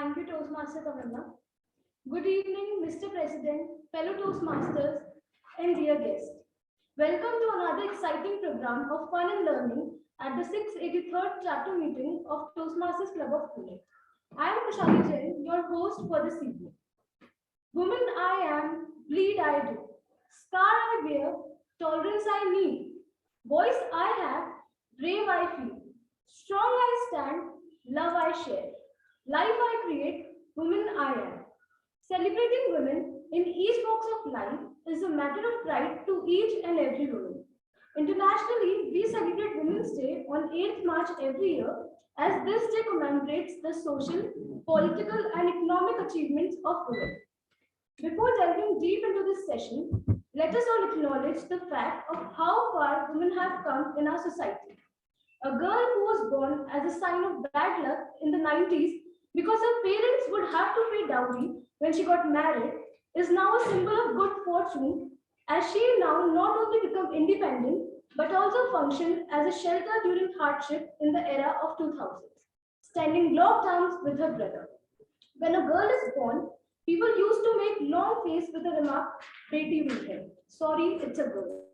Thank you, Toastmaster Kavanna. Good evening, Mr. President, fellow Toastmasters, and dear guests. Welcome to another exciting program of fun and learning at the 683rd chapter meeting of Toastmasters Club of Pune. I am Kushali Jain, your host for this evening. Woman I am, bleed I do, scar I bear, tolerance I need, voice I have, brave I feel, strong I stand, love I share, life I create, woman I am. Celebrating women in each box of life is a matter of pride to each and every woman. Internationally, we celebrate Women's Day on 8th March every year as this day commemorates the social, political, and economic achievements of women. Before delving deep into this session, let us all acknowledge the fact of how far women have come in our society. A girl who was born as a sign of bad luck in the 90s because her parents would have to pay dowry when she got married is now a symbol of good fortune as she now not only become independent but also function as a shelter during hardship in the era of 2000s, standing locked arms with her brother. When a girl is born, people used to make long face with the remark, Beti will hai. Sorry, it's a girl.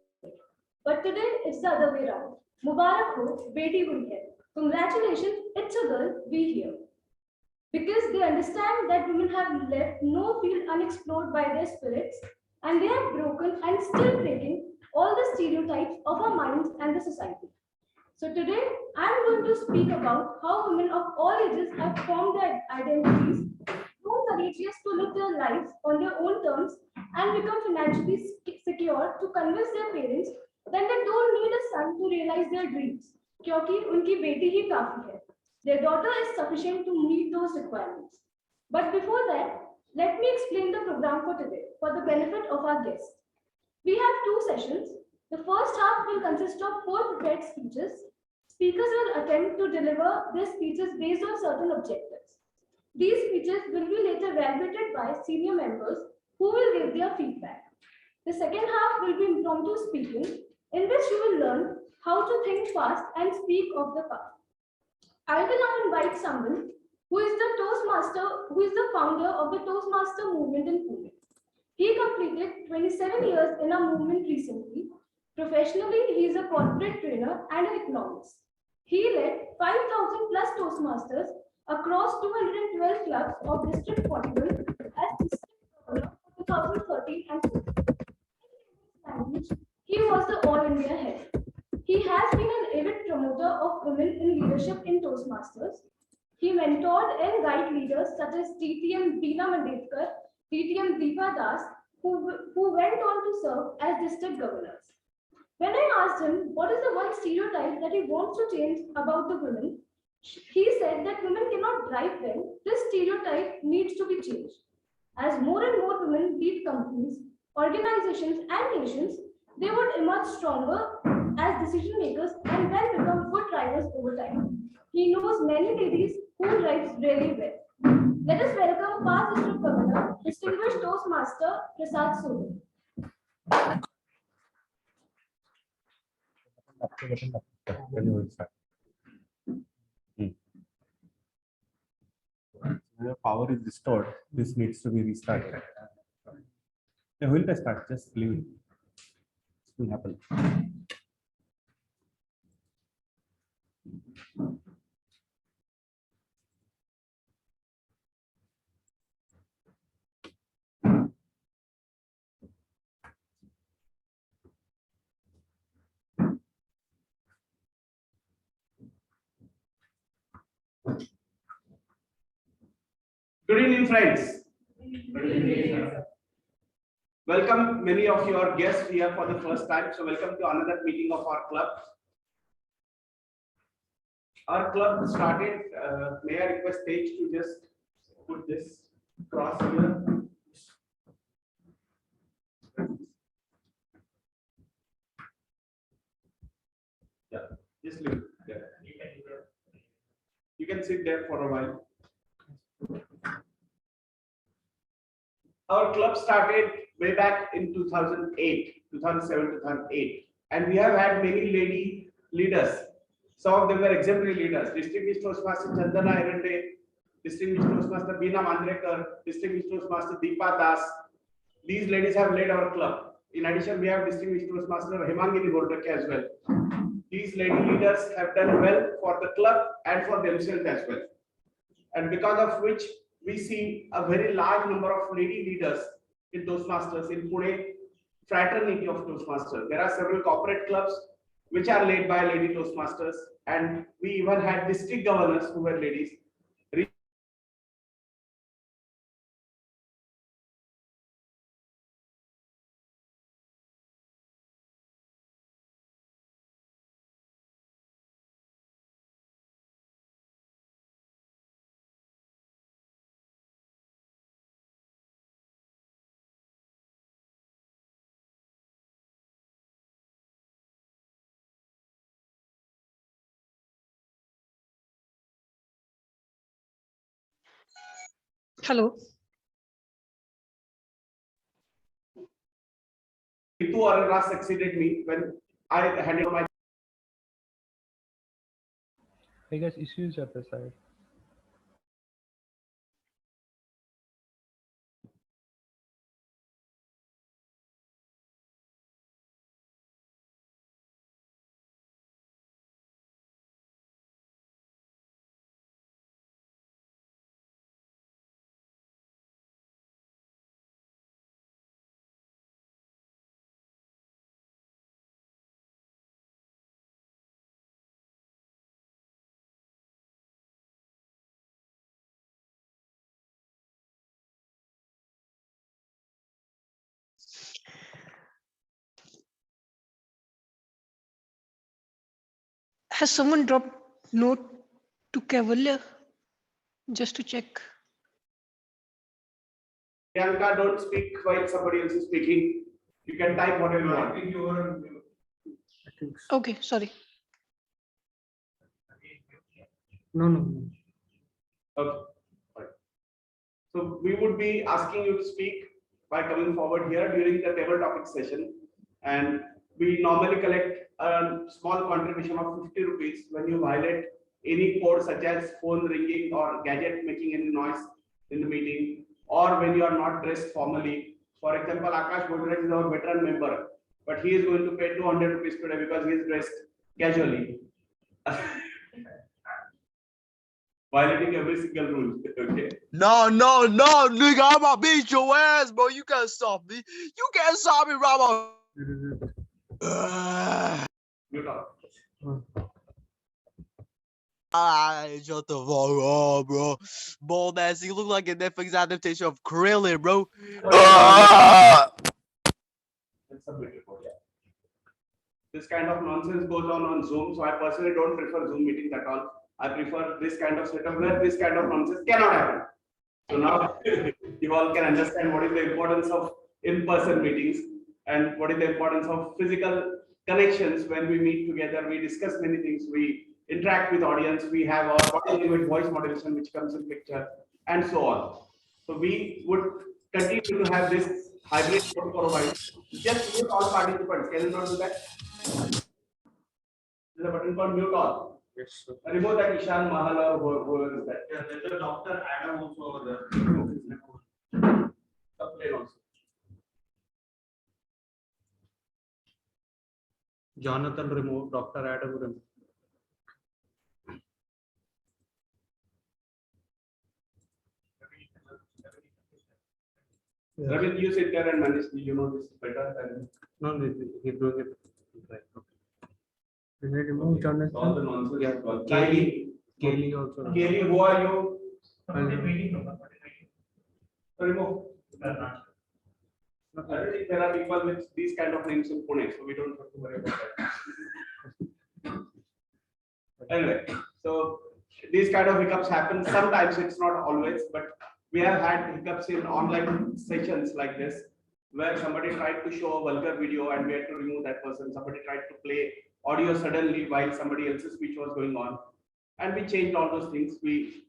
But today, it's the other way around. Mubarak ho, Beti will hai. Congratulations, it's a girl, we here. Because they understand that women have left no field unexplored by their spirits, and they have broken and still breaking all the stereotypes of our minds and the society. So today, I'm going to speak about how women of all ages have formed their identities, grown courageous to live their lives on their own terms, and become financially secure to convince their parents that they don't need a son to realize their dreams, क्योंकि उनकी बेटी ही काफी है. Their daughter is sufficient to meet those requirements. But before that, let me explain the program for today for the benefit of our guests. We have two sessions. The first half will consist of 4 prepared speeches. Speakers will attempt to deliver their speeches based on certain objectives. These speeches will be later evaluated by senior members who will give their feedback. The second half will be impromptu speaking, in which you will learn how to think fast and speak off the cuff. I will now invite someone who is the founder of the Toastmaster movement in Pune. He completed 27 years in our movement recently. Professionally, he is a corporate trainer and an economist. He led 5,000 plus Toastmasters across 212 clubs of District 41 as District Governor for 2013 and 14. He was the All India head. He has been an avid promoter of women in leadership in Toastmasters. He mentored and guided leaders such as TTM Beena Mandedkar, TTM Deepa Das, who went on to serve as district governors. When I asked him what is the one stereotype that he wants to change about the women, he said that women cannot drive well. This stereotype needs to be changed. As more and more women lead companies, organizations, and nations, they would emerge stronger as decision makers and then become good drivers over time. He knows many ladies who drives really well. Let us welcome past District Governor, distinguished Toastmaster Prasad Sohi. The power is restored. This needs to be restarted. Yeah, will start? Just leave it. It will happen. Good evening, friends. Good evening. Welcome many of your guests here for the first time. So welcome to another meeting of our club. Our club started, may I request stage to just put this cross here. Yeah, just leave it there. You can sit there for a while. Our club started way back in 2008, 2007-2008, and we have had many lady leaders. Some of them were exemplary leaders. Distinguished Toastmaster Chandana Irande, Distinguished Toastmaster Beena Mandrekar, Distinguished Toastmaster Deepa Das. These ladies have led our club. In addition, we have Distinguished Toastmaster Hemangini Bordake as well. These lady leaders have done well for the club and for themselves as well. And because of which we see a very large number of lady leaders in Toastmasters in Pune fraternity of Toastmasters. There are several corporate clubs which are led by lady Toastmasters, and we even had district governors who were ladies. Hello. Two Arora succeeded me when I handed my. I guess issues at the side. Has someone dropped note to Cavalier? Just to check. Priyanka, don't speak while somebody else is speaking. You can type whatever you want. I think so. Okay, sorry. No. Okay. Right. So we would be asking you to speak by coming forward here during the table topic session, and we normally collect a small contribution of 50 rupees when you violate any code such as phone ringing or gadget making any noise in the meeting, or when you are not dressed formally. For example, Akash Godrej is our veteran member, but he is going to pay 200 rupees today because he is dressed casually. Violating every single rule. Okay. No, nigga, I'm gonna beat your ass, bro. You can't stop me. You can't stop me, Ramo. Mute off. Shut the fuck up, bro. Bald ass, you look like a Netflix adaptation of Krillin, bro. Let's submit report, yeah. This kind of nonsense goes on Zoom, so I personally don't prefer Zoom meetings at all. I prefer this kind of setup where this kind of nonsense cannot happen. So now you all can understand what is the importance of in-person meetings and what is the importance of physical connections. When we meet together, we discuss many things, we interact with audience, we have our body language voice modulation which comes in picture, and so on. So we would continue to have this hybrid mode for a while. Just mute all participants. Can you not do that? There's a button called mute all. Yes, sir. Remove that Ishan Mahal or whoever is that. Yeah, there's a Dr. Adam also over there. Complain also. Jonathan remove, Dr. Adam remove. Ravi, you sit there and manage. You know this better than. No, he's doing it right. Okay. Can I remove Jonathan? All the nonsense. Yeah. Kelly. Kelly also. Kelly, who are you? Meeting. Remove. I don't think there are people with these kind of names in Pune, so we don't have to worry about that. Anyway, so these kind of hiccups happen. Sometimes it's not always, but we have had hiccups in online sessions like this, where somebody tried to show a vulgar video and we had to remove that person. Somebody tried to play audio suddenly while somebody else's speech was going on, and we changed all those things. We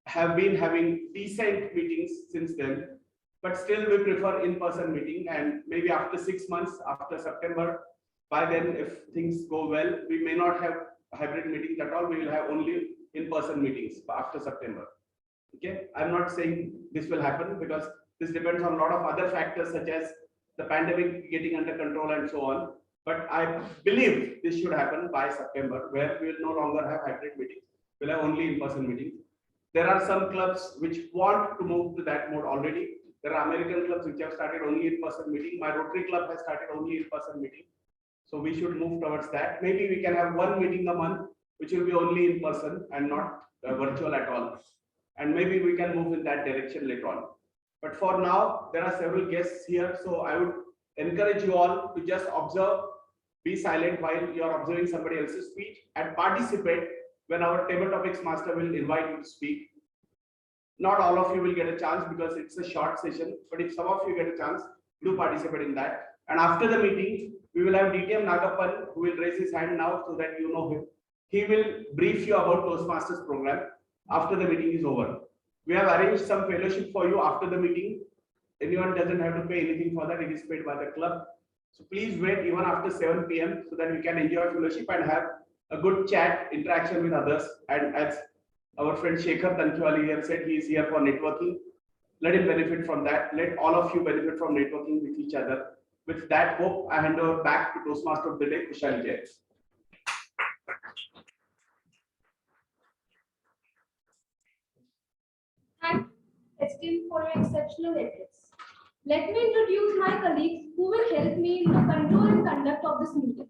have been having decent meetings since then, but still we prefer in-person meeting, and maybe after 6 months, after September, by then if things go well, we may not have hybrid meetings at all. We will have only in-person meetings after September. Okay, I'm not saying this will happen because this depends on a lot of other factors such as the pandemic getting under control and so on. But I believe this should happen by September, where we will no longer have hybrid meetings. We'll have only in-person meetings. There are some clubs which want to move to that mode already. There are American clubs which have started only in-person meeting. My Rotary Club has started only in-person meeting. So we should move towards that. Maybe we can have one meeting a month, which will be only in person and not virtual at all. And maybe we can move in that direction later on. But for now, there are several guests here. So I would encourage you all to just observe, be silent while you are observing somebody else's speech, and participate when our table topics master will invite you to speak. Not all of you will get a chance because it's a short session, but if some of you get a chance, do participate in that. And after the meeting, we will have DTM Nagappan, who will raise his hand now so that you know him. He will brief you about Toastmasters program after the meeting is over. We have arranged some fellowship for you after the meeting. Anyone doesn't have to pay anything for that. It is paid by the club. So please wait even after 7 p.m. so that we can enjoy fellowship and have a good chat, interaction with others. And as our friend Shekhar Tanchwali here said, he is here for networking. Let him benefit from that. Let all of you benefit from networking with each other. With that hope, I hand over back to Toastmaster of the day, Kushal Jain. Thank you, President, for your exceptional address. Let me introduce my colleagues who will help me in the control and conduct of this meeting.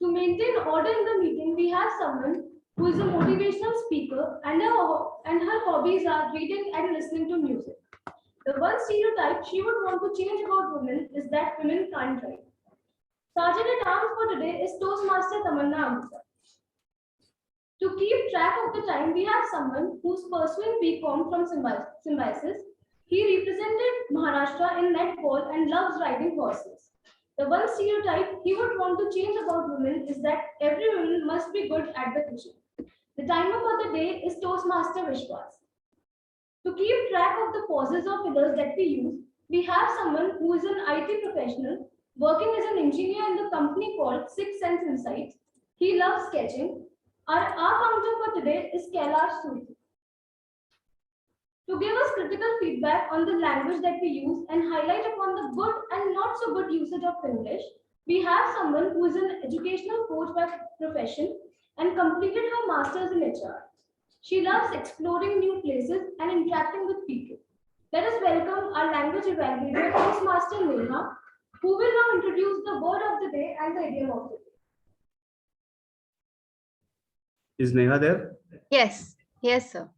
To maintain order in the meeting, we have someone who is a motivational speaker and her hobbies are reading and listening to music. The one stereotype she would want to change about women is that women can't write. Sergeant at Arms for today is Toastmaster Tamanna Amsa. To keep track of the time, we have someone who's pursuing BCom from Symbiosis. He represented Maharashtra in netball and loves riding horses. The one stereotype he would want to change about women is that every woman must be good at the kitchen. The timer for the day is Toastmaster Vishwas. To keep track of the pauses or fillers that we use, we have someone who is an IT professional working as an engineer in the company called Six Sense Insights. He loves sketching. Our counter for today is Kailash. To give us critical feedback on the language that we use and highlight upon the good and not so good usage of English, we have someone who is an educational coach by profession and completed her master's in HR. She loves exploring new places and interacting with people. Let us welcome our language evaluator, Toastmaster Neha, who will now introduce the word of the day and the idiom of the day. Is Neha there? Yes, yes, sir.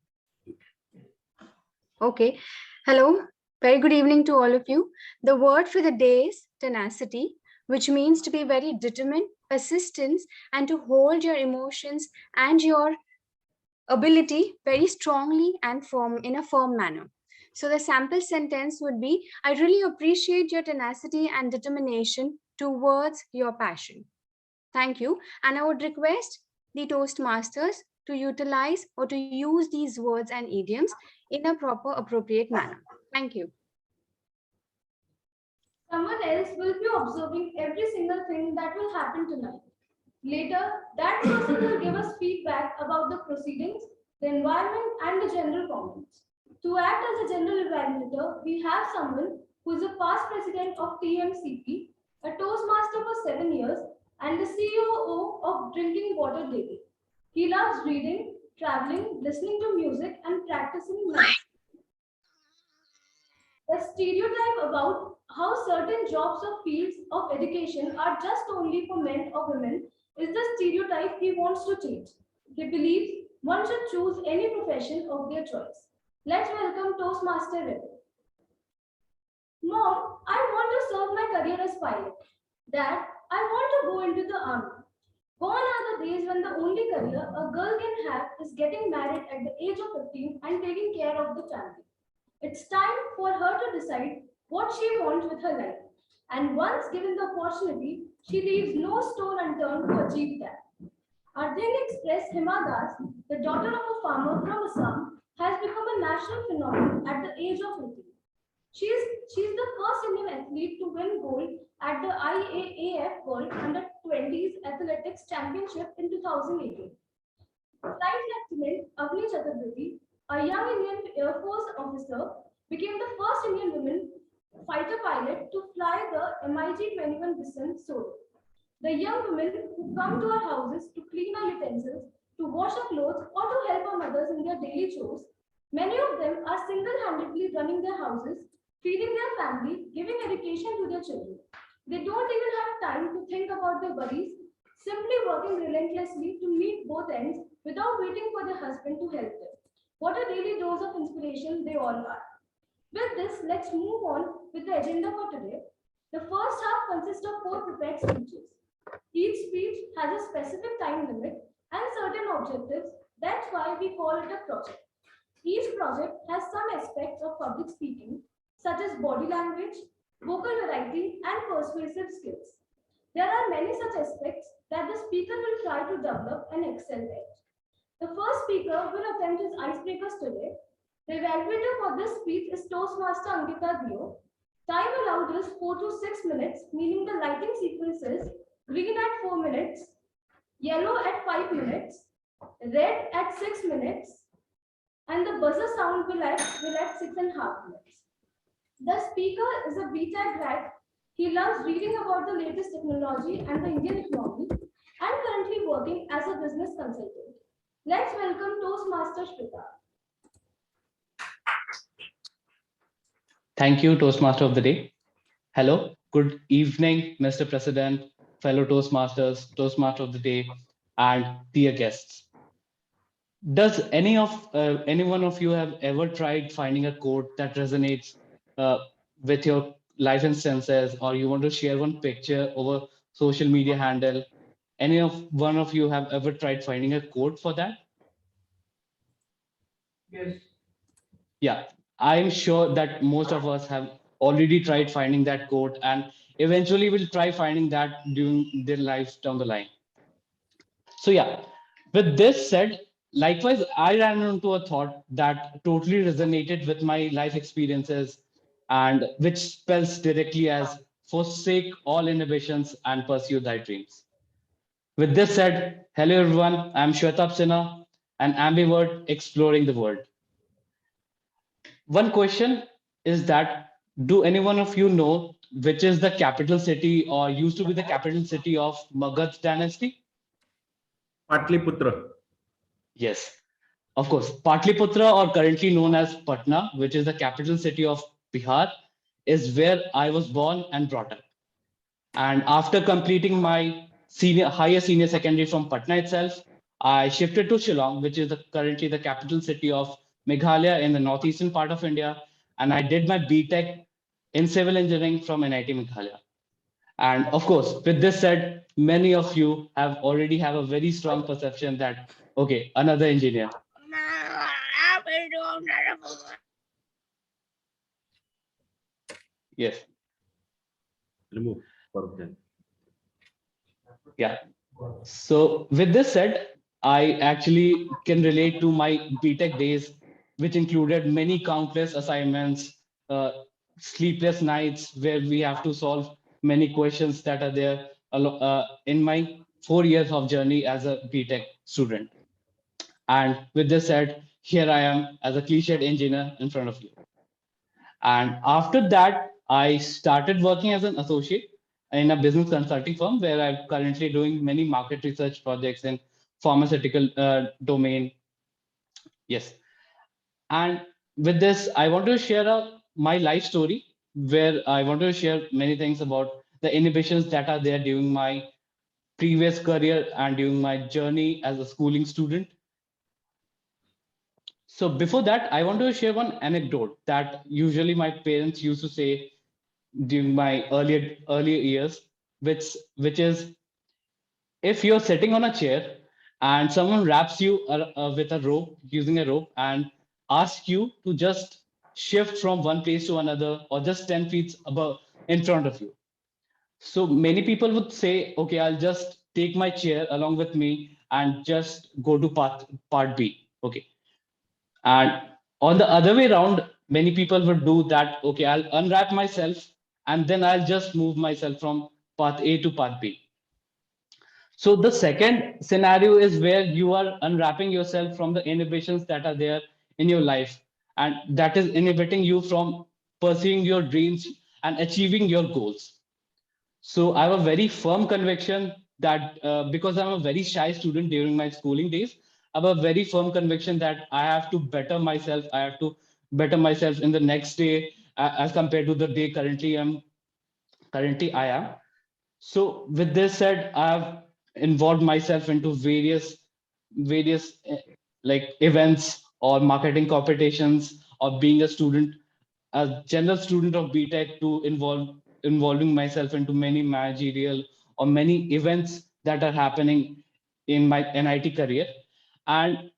Okay. Hello. Very good evening to all of you. The word for the day is tenacity, which means to be very determined, persistence, and to hold your emotions and your ability very strongly and in a firm manner. So the sample sentence would be, I really appreciate your tenacity and determination towards your passion. Thank you. And I would request the Toastmasters to utilize or to use these words and idioms in a proper, appropriate manner. Thank you. Someone else will be observing every single thing that will happen tonight. Later, that person will give us feedback about the proceedings, the environment, and the general comments. To act as a general evaluator, we have someone who is a past president of TMCP, a Toastmaster for 7 years, and the CEO of Drinking Water Daily. He loves reading, traveling, listening to music, and practicing math. The stereotype about how certain jobs or fields of education are just only for men or women is the stereotype he wants to change. He believes one should choose any profession of their choice. Let's welcome Toastmaster Rebel. Mom, I want to serve my career as pilot. Dad, I want to go into the army. Gone are the days when the only career a girl can have is getting married at the age of 15 and taking care of the family. It's time for her to decide what she wants with her life. And once given the opportunity, she leaves no stone unturned to achieve that. Ardhing Express Hima Das, the daughter of a farmer from Assam, has become a national phenomenon at the age of 15. She's the first Indian athlete to win gold at the IAAF World Under-20s Athletics Championship in 2018. Flight Lieutenant Avni Chaturvedi A young Indian Air Force officer became the first Indian woman fighter pilot to fly the MiG-21 Bison solo. The young women who come to our houses to clean our utensils, to wash our clothes, or to help our mothers in their daily chores, many of them are single-handedly running their houses, feeding their family, giving education to their children. They don't even have time to think about their worries, simply working relentlessly to meet both ends without waiting for their husband to help them. What a daily dose of inspiration they all are. With this, let's move on with the agenda for today. The first half consists of 4 prepared speeches. Each speech has a specific time limit and certain objectives. That's why we call it a project. Each project has some aspects of public speaking, such as body language, vocal variety, and persuasive skills. There are many such aspects that the speaker will try to develop and excel at. The first speaker will attempt his icebreakers today. The evaluator for this speech is Toastmaster Angita Dio. Time allowed is 4 to 6 minutes, meaning the lighting sequence is green at 4 minutes, yellow at 5 minutes, red at 6 minutes, and the buzzer sound will at 6.5 minutes. The speaker is a BTech grad. He loves reading about the latest technology and the Indian economy and currently working as a business consultant. Let's welcome Toastmaster Shweta. Thank you, Toastmaster of the Day. Hello, good evening, Mr. President, fellow Toastmasters, Toastmaster of the Day, and dear guests. Does any one of you have ever tried finding a quote that resonates with your life instances, or you want to share one picture over social media handle? Any of one of you have ever tried finding a quote for that? Yes. Yeah, I'm sure that most of us have already tried finding that quote and eventually will try finding that during their lives down the line. So yeah, with this said, likewise, I ran into a thought that totally resonated with my life experiences and which spells directly as forsake all inhibitions and pursue thy dreams. With this said, hello everyone, I'm Shwetab Sinha, an ambivert exploring the world. One question is that do any one of you know which is the capital city or used to be the capital city of Magad dynasty? Patliputra. Yes, of course. Patliputra, or currently known as Patna, which is the capital city of Bihar, is where I was born and brought up. And after completing my higher senior secondary from Patna itself, I shifted to Shillong, which is currently the capital city of Meghalaya in the northeastern part of India. And I did my BTech in civil engineering from NIT Meghalaya. And of course, with this said, many of you have already have a very strong perception that, okay, another engineer. Yes. Remove corruption. Yeah. So with this said, I actually can relate to my BTech days, which included many countless assignments, uh, sleepless nights where we have to solve many questions that are there in my 4 years of journey as a BTech student. And with this said, here I am as a cliched engineer in front of you. And after that, I started working as an associate in a business consulting firm where I'm currently doing many market research projects in pharmaceutical domain. Yes. And with this, I want to share my life story where I want to share many things about the inhibitions that are there during my previous career and during my journey as a schooling student. So before that, I want to share one anecdote that usually my parents used to say during my earlier years, which is if you're sitting on a chair and someone wraps you with a rope using a rope and asks you to just shift from one place to another or just 10 feet above in front of you. So many people would say, okay, I'll just take my chair along with me and just go to part B. Okay. And on the other way around, many people would do that. Okay, I'll unwrap myself and then I'll just move myself from path A to path B. So the second scenario is where you are unwrapping yourself from the inhibitions that are there in your life, and that is inhibiting you from pursuing your dreams and achieving your goals. So I have a very firm conviction that because I'm a very shy student during my schooling days, I have a very firm conviction that I have to better myself. I have to better myself in the next day as compared to the day currently I am. So with this said, I have involved myself into various like events or marketing competitions, or being a student, a general student of BTech, to involving myself into many managerial or many events that are happening in my NIT career. And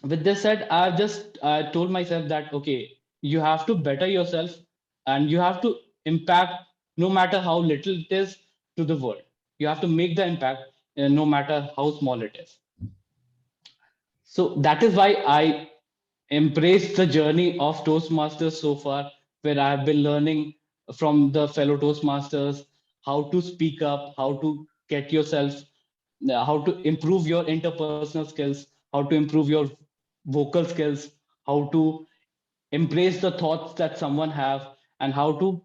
with this said, I've just told myself that okay, you have to better yourself and you have to impact, no matter how little it is, to the world. You have to make the impact, no matter how small it is. So that is why I embraced the journey of Toastmasters so far, where I have been learning from the fellow Toastmasters how to speak up, how to get yourself, how to improve your interpersonal skills, how to improve your vocal skills, how to embrace the thoughts that someone have, and how to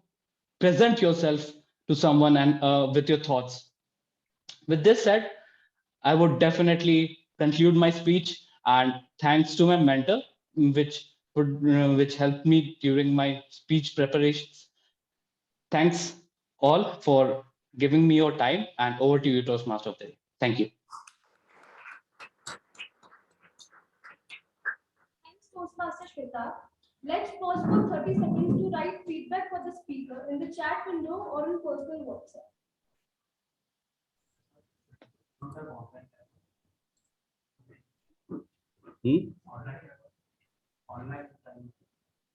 present yourself to someone and with your thoughts. With this said, I would definitely conclude my speech, and thanks to my mentor, which helped me during my speech preparations. Thanks all for giving me your time, and over to you, Toastmaster of the Day. Thank you. Thanks, Toastmaster Shweta. Let's pause for 30 seconds to write feedback for the speaker in the chat window or in personal WhatsApp.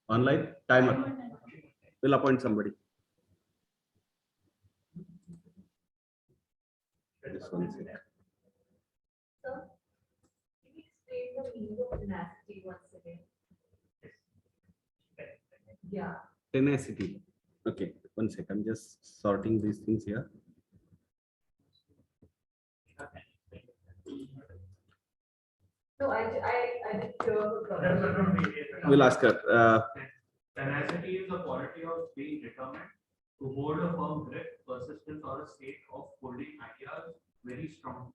Online timer. We'll appoint somebody. Just one second. Sir, can you explain the meaning of tenacity once again? Yeah. Tenacity. Okay, one second. I'm just sorting these things here. No, I didn't hear her properly. We'll ask her. Tenacity is the quality of being determined to hold a firm grip, persistence, or a state of holding ideas very strong.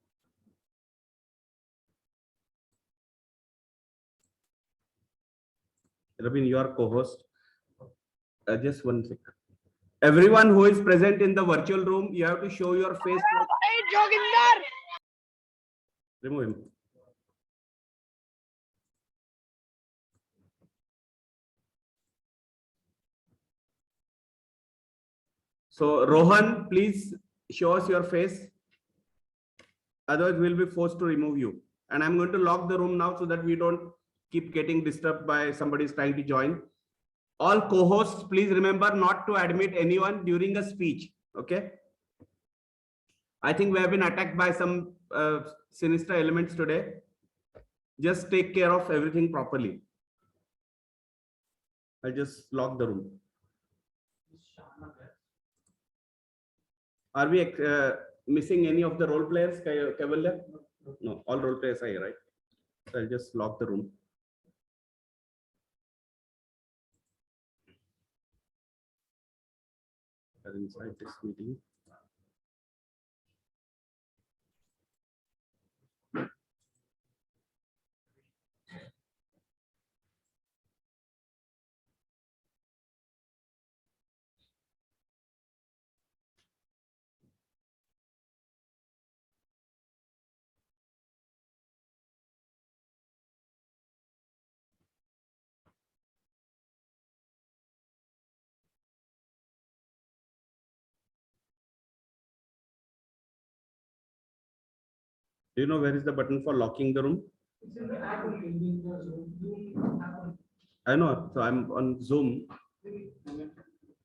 Rabin, you are co-host. Just one second. Everyone who is present in the virtual room, you have to show your face. Hey, Joginder! Remove him. So Rohan, please show us your face. Otherwise, we'll be forced to remove you. And I'm going to lock the room now so that we don't keep getting disturbed by somebody trying to join. All co-hosts, please remember not to admit anyone during a speech. Okay. I think we have been attacked by some sinister elements today. Just take care of everything properly. I'll just lock the room. Are we missing any of the role players, Cavalier? No, all role players are here, right? So I'll just lock the room. Are inside this meeting. Do you know where is the button for locking the room? I know. So I'm on Zoom,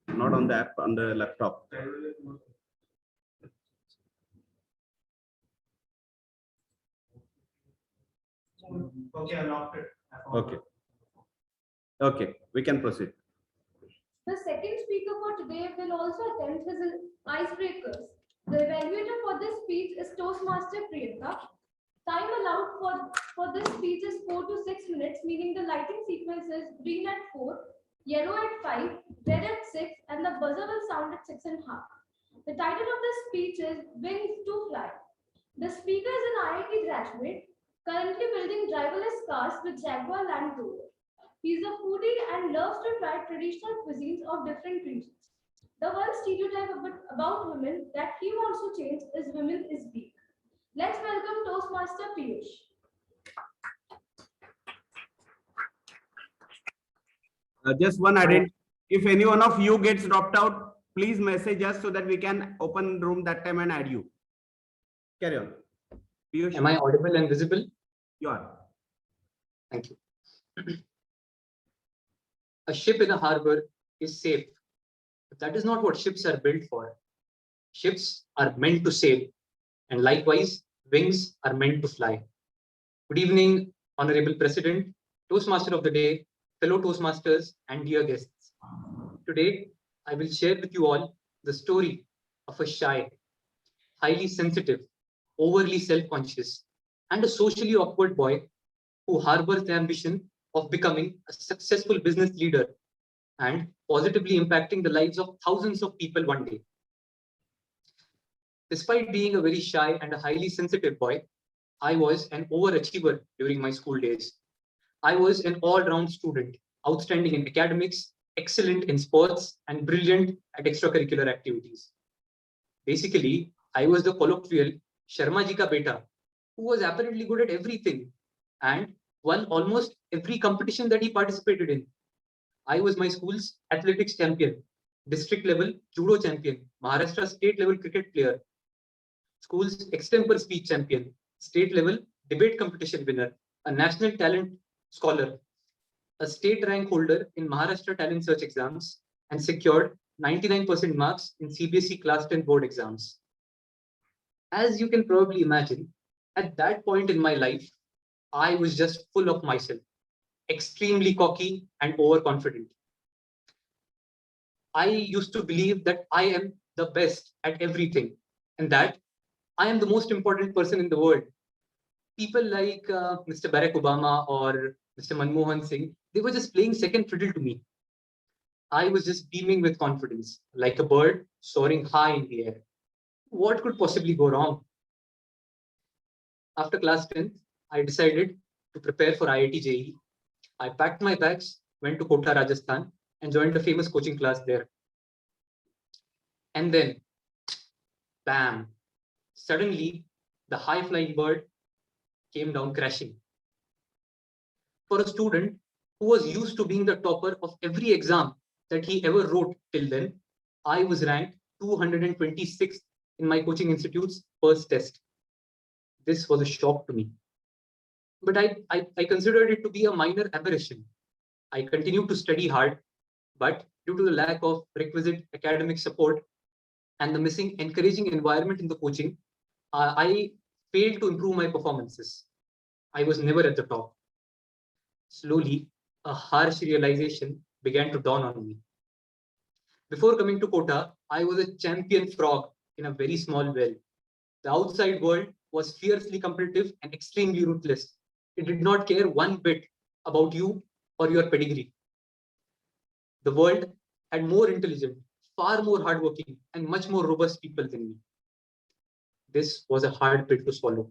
not on the app, on the laptop. Okay, I locked it. Okay. Okay, we can proceed. The second speaker for today will also attempt his icebreakers. The evaluator for this speech is Toastmaster Priyanka. Time allowed for this speech is 4 to 6 minutes, meaning the lighting sequence is green at 4, yellow at 5, red at 6, and the buzzer will sound at 6.5. The title of this speech is Wings to Fly. The speaker is an IIT graduate, currently building driverless cars with Jaguar Land Rover. He is a foodie and loves to try traditional cuisines of different regions. The one stereotype about women that he wants to change is women is weak. Let's welcome Toastmaster Piyush. Just one addend. If any one of you gets dropped out, please message us so that we can open room that time and add you. Carry on. Piyush, Am I audible and visible? you are. Thank you. A ship in a harbor is safe, but that is not what ships are built for. Ships are meant to sail, and likewise, wings are meant to fly. Good evening, Honorable President, Toastmaster of the Day, fellow Toastmasters, and dear guests. Today, I will share with you all the story of a shy, highly sensitive, overly self-conscious, and a socially awkward boy who harbors the ambition of becoming a successful business leader and positively impacting the lives of thousands of people one day. Despite being a very shy and a highly sensitive boy, I was an overachiever during my school days. I was an all-round student, outstanding in academics, excellent in sports, and brilliant at extracurricular activities. Basically, I was the colloquial Sharma ji ka beta, who was apparently good at everything and won almost every competition that he participated in. I was my school's athletics champion, district level judo champion, Maharashtra state level cricket player, school's extempore speech champion, state level debate competition winner, a national talent scholar, a state rank holder in Maharashtra talent search exams, and secured 99% marks in CBSE class 10 board exams. As you can probably imagine, at that point in my life, I was just full of myself, extremely cocky and overconfident. I used to believe that I am the best at everything and that I am the most important person in the world. People like Mr. Barack Obama or Mr. Manmohan Singh, they were just playing second fiddle to me. I was just beaming with confidence, like a bird soaring high in the air. What could possibly go wrong? After class 10th, I decided to prepare for IIT JEE. I packed my bags, went to Kota, Rajasthan, and joined a famous coaching class there. And then, bam, suddenly the high-flying bird came down crashing. For a student who was used to being the topper of every exam that he ever wrote till then, I was ranked 226th in my coaching institute's first test. This was a shock to me. But I considered it to be a minor aberration. I continued to study hard, but due to the lack of requisite academic support and the missing encouraging environment in the coaching, I failed to improve my performances. I was never at the top. Slowly, a harsh realization began to dawn on me. Before coming to Kota, I was a champion frog in a very small well. The outside world was fiercely competitive and extremely ruthless. It did not care one bit about you or your pedigree. The world had more intelligent, far more hardworking, and much more robust people than me. This was a hard pill to swallow,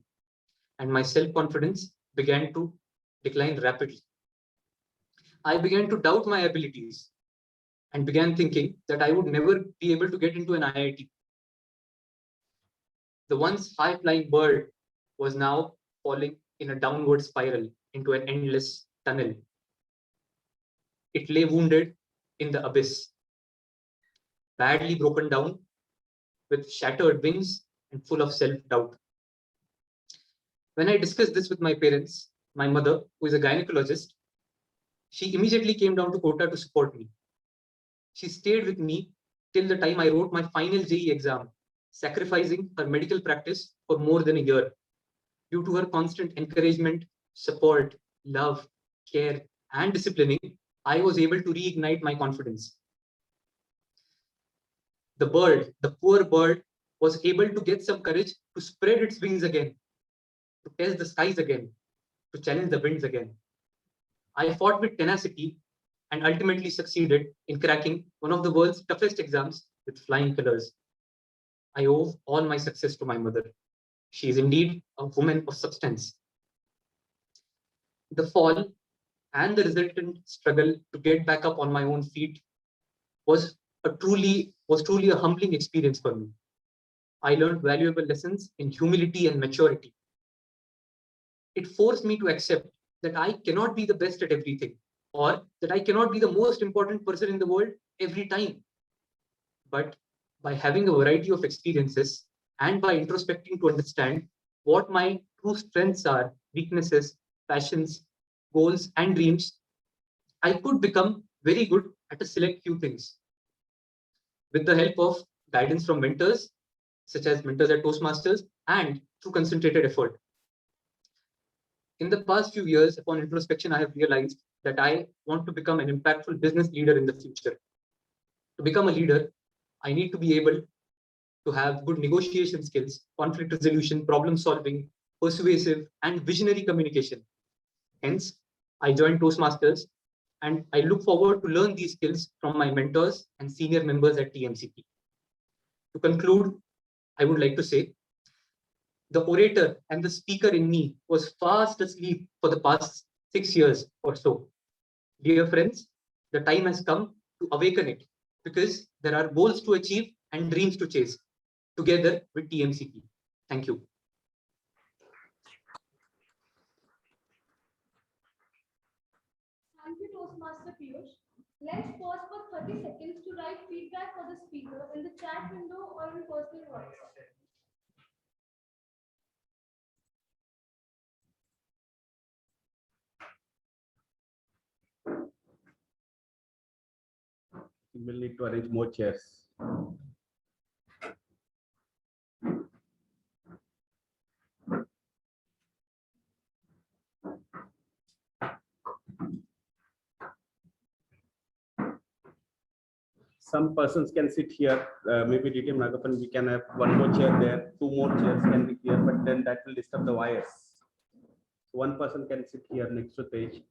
and my self-confidence began to decline rapidly. I began to doubt my abilities and began thinking that I would never be able to get into an IIT. The once high-flying bird was now falling in a downward spiral into an endless tunnel. It lay wounded in the abyss, badly broken down, with shattered wings and full of self-doubt. When I discussed this with my parents, my mother, who is a gynecologist, she immediately came down to Kota to support me. She stayed with me till the time I wrote my final JEE exam, sacrificing her medical practice for more than a year. Due to her constant encouragement, support, love, care, and disciplining, I was able to reignite my confidence. The bird, the poor bird, was able to get some courage to spread its wings again. to test the skies again, to challenge the winds again. I fought with tenacity and ultimately succeeded in cracking one of the world's toughest exams with flying colors. I owe all my success to my mother. She is indeed a woman of substance. The fall and the resultant struggle to get back up on my own feet was truly a humbling experience for me. I learned valuable lessons in humility and maturity. It forced me to accept that I cannot be the best at everything, or that I cannot be the most important person in the world every time. But by having a variety of experiences and by introspecting to understand what my true strengths are, weaknesses, passions, goals, and dreams, I could become very good at a select few things. With the help of guidance from mentors, such as mentors at Toastmasters, and through concentrated effort. In the past few years, upon introspection, I have realized that I want to become an impactful business leader in the future. To become a leader, I need to be able to have good negotiation skills, conflict resolution, problem solving, persuasive, and visionary communication. Hence, I joined Toastmasters, and I look forward to learn these skills from my mentors and senior members at TMCP. To conclude, I would like to say, the orator and the speaker in me was fast asleep for the past 6 years or so. Dear friends, the time has come to awaken it, because there are goals to achieve and dreams to chase together with TMCP. Thank you. Thank you, Toastmaster Piyush. Let's pause for 30 seconds to write feedback for the speaker in the chat window or in personal WhatsApp. We will need to arrange more chairs. Some persons can sit here, maybe DTM Nagappan, we can have one more chair there, two more chairs can be here, but then that will disturb the wires. One person can sit here next to Tej.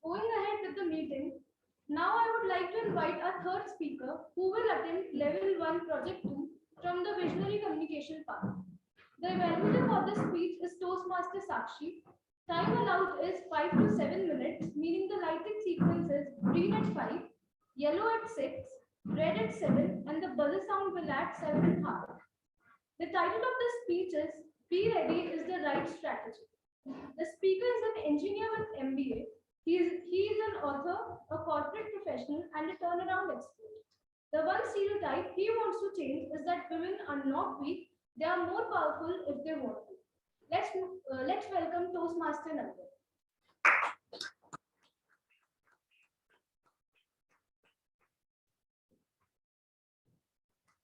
Going ahead with the meeting, now I would like to invite our third speaker who will attend Level 1 Project 2 from the Visionary Communication part. The evaluator for this speech is Toastmaster Sakshi. Time allowed is 5 to 7 minutes, meaning the lighting sequence is green at 5, yellow at 6, red at 7, and the buzzer sound will at 7.5. The title of the speech is Be Ready is the Right Strategy. The speaker is an engineer with MBA. He is an author, a corporate professional, and a turnaround expert. The one stereotype he wants to change is that women are not weak, they are more powerful if they want to. Let's welcome Toastmaster Nagappan.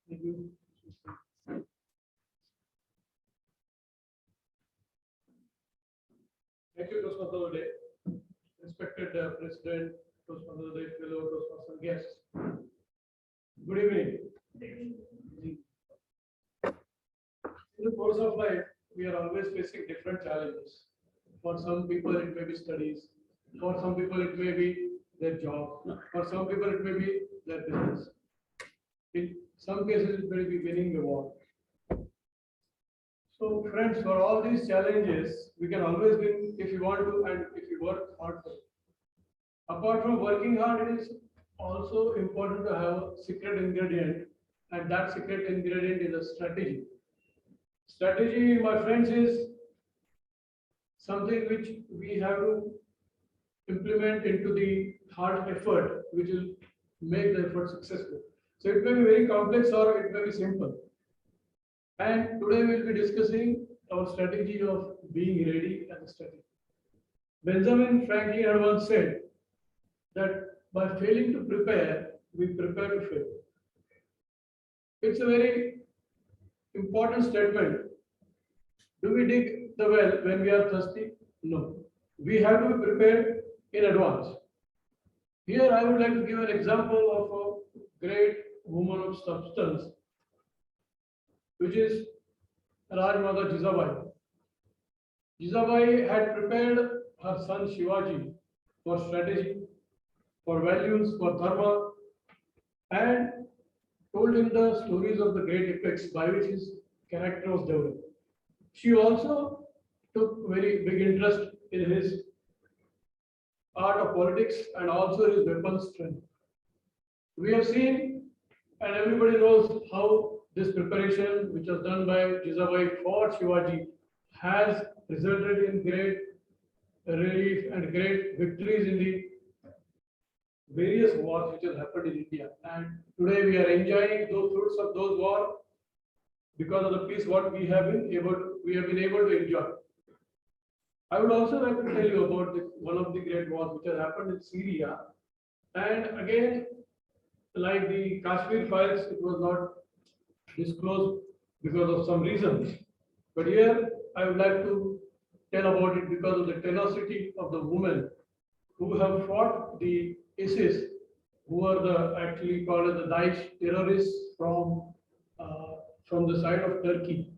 Thank you. Thank you, Toastmaster Day. Respected President, Toastmaster Day, fellow Toastmaster guests. Good evening. In the course of life, we are always facing different challenges. For some people, it may be studies. For some people, it may be their job. For some people, it may be their business. In some cases, it may be winning the war. So, friends, for all these challenges, we can always win if you want to and if you work hard for it. Apart from working hard, it is also important to have a secret ingredient, and that secret ingredient is a strategy. Strategy, my friends, is something which we have to implement into the hard effort, which will make the effort successful. So it may be very complex or it may be simple. And today we'll be discussing our strategy of being ready as a strategy. Benjamin Franklin had once said that by failing to prepare, we prepare to fail. It's a very important statement. Do we dig the well when we are thirsty? No. We have to be prepared in advance. Here I would like to give an example of a great woman of substance, which is Rajmata Jizabai. Jizabai had prepared her son Shivaji for strategy, for values, for dharma, and told him the stories of the great epics by which his character was developed. She also took very big interest in his art of politics and also his weapon strength. We have seen, and everybody knows how this preparation, which was done by Jizabai for Shivaji, has resulted in great relief and great victories in the various wars which have happened in India. And today we are enjoying those fruits of those wars because of the peace what we have been able to enjoy. I would also like to tell you about one of the great wars which has happened in Syria. And again, like the Kashmir files, it was not disclosed because of some reasons. But here I would like to tell about it because of the tenacity of the women who have fought the ISIS, who are the actually called as the Daesh terrorists from the side of Turkey.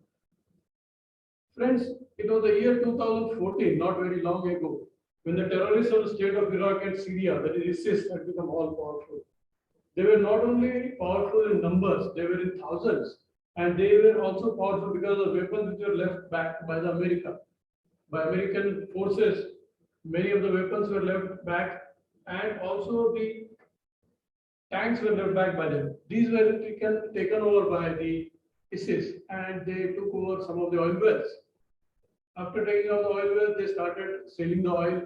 Friends, it was the year 2014, not very long ago, when the terrorists of the state of Iraq and Syria, that is ISIS, had become all powerful. They were not only powerful in numbers, they were in thousands, and they were also powerful because of weapons which were left back by the by American forces. Many of the weapons were left back, and also the tanks were left back by them. These were taken over by the ISIS, and they took over some of the oil wells. After taking out the oil wells, they started selling the oil.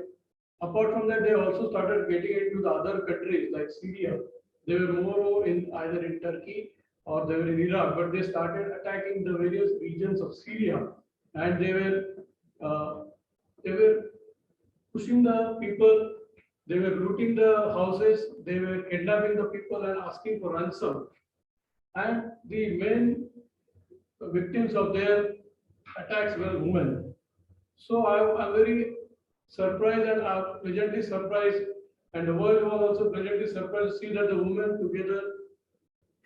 Apart from that, they also started getting into the other countries like Syria. They were more in either in Turkey or they were in Iraq, but they started attacking the various regions of Syria, and they were pushing the people. They were looting the houses. They were kidnapping the people and asking for ransom. And the main victims of their attacks were women. So I'm very surprised and I'm pleasantly surprised, and the world was also pleasantly surprised to see that the women together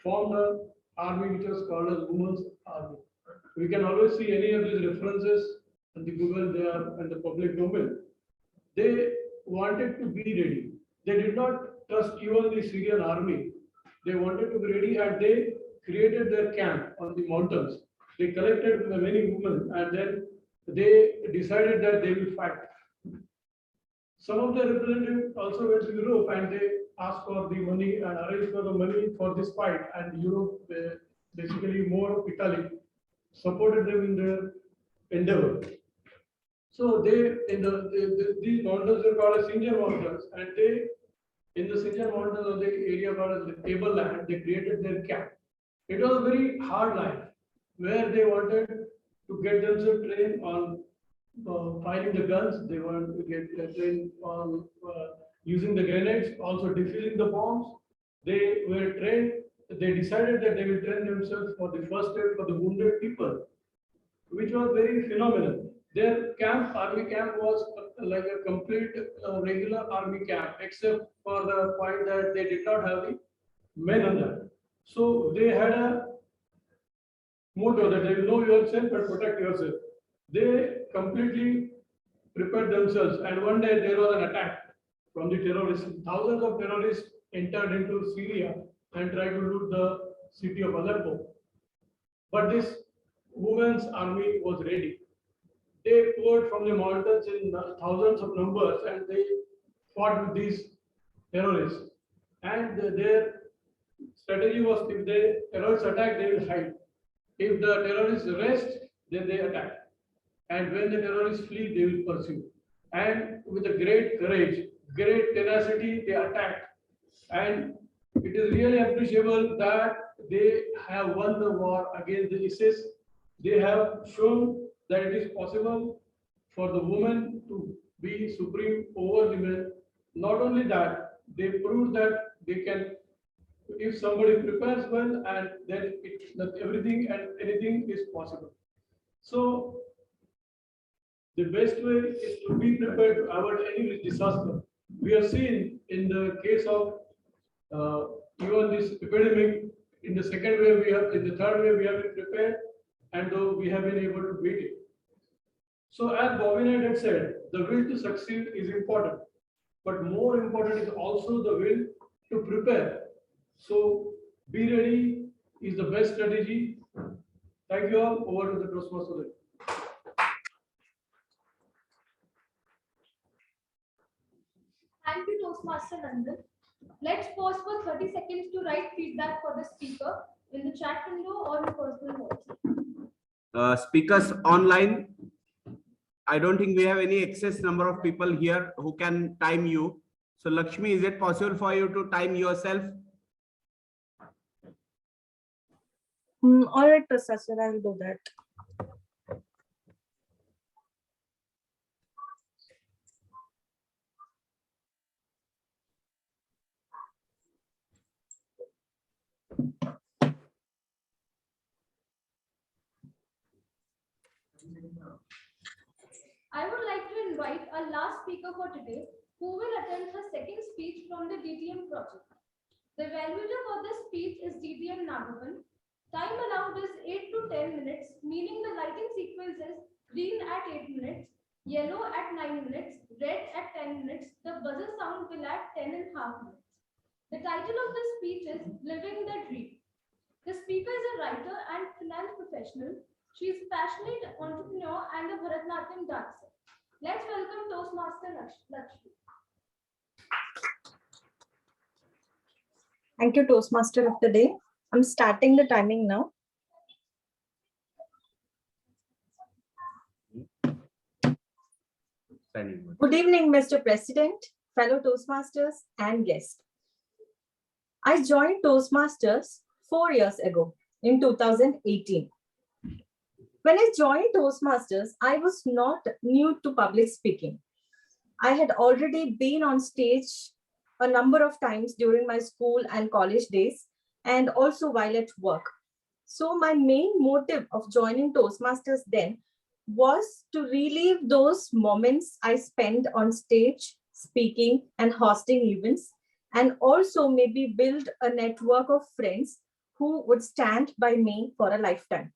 formed an army which was called as Women's Army. We can always see any of these references on the Google there and the public domain. They wanted to be ready. They did not trust even the Syrian army. They wanted to be ready, and they created their camp on the mountains. They collected many women, and then they decided that they will fight. Some of the representatives also went to Europe and they asked for the money and arranged for the money for this fight. And Europe, basically more of Italy, supported them in their endeavor. So these mountains were called as Sinjar Mountains, and they, in the Sinjar Mountains or the area called as the tableland, they created their camp. It was a very hard life where they wanted to get themselves trained on firing the guns. They wanted to get trained on using the grenades, also defusing the bombs. They were trained. They decided that they will train themselves for the first aid for the wounded people, which was very phenomenal. Their camp, army camp, was like a complete regular army camp, except for the point that they did not have the men on that. So they had a motto that they will know yourself and protect yourself. They completely prepared themselves, and one day there was an attack from the terrorists. Thousands of terrorists entered into Syria and tried to loot the city of Aleppo. But this women's army was ready. They poured from the mountains in thousands of numbers, and they fought with these terrorists. And their strategy was, if the terrorists attack, they will hide. If the terrorists rest, then they attack. And when the terrorists flee, they will pursue. And with a great courage, great tenacity, they attacked. And it is really appreciable that they have won the war against the ISIS. They have shown that it is possible for the women to be supreme over the men. Not only that, they proved that they can, if somebody prepares well, and then that everything and anything is possible. So the best way is to be prepared to avoid any disaster. We have seen in the case of even this epidemic In the second wave, in the third wave, we have been prepared, and though we have been able to beat it. So as Bobby Knight had said, the will to succeed is important, but more important is also the will to prepare. So be ready is the best strategy. Thank you all. Over to the Toastmaster. Thank you, Toastmaster Nandan. Let's pause for 30 seconds to write feedback for the speaker in the chat window or in personal notes. Speakers online. I don't think we have any excess number of people here who can time you. So Lakshmi, is it possible for you to time yourself? All right, Professor, I will do that. I would like to invite our last speaker for today, who will attend her second speech from the DTM project. The evaluator for this speech is DTM Nagappan. Time allowed is 8 to 10 minutes, meaning the lighting sequence is green at 8 minutes, yellow at 9 minutes, red at 10 minutes. The buzzer sound will at 10.5 minutes. The title of the speech is Living the Dream. The speaker is a writer and finance professional. She is a passionate entrepreneur and a Bharatanatyam dancer. Let's welcome Toastmaster Lakshmi. Thank you, Toastmaster of the day. I'm starting the timing now. Good evening, Mr. President, fellow Toastmasters and guests. I joined Toastmasters 4 years ago in 2018. When I joined Toastmasters, I was not new to public speaking. I had already been on stage a number of times during my school and college days, and also while at work. So my main motive of joining Toastmasters then was to relive those moments I spent on stage, speaking and hosting events, and also maybe build a network of friends who would stand by me for a lifetime.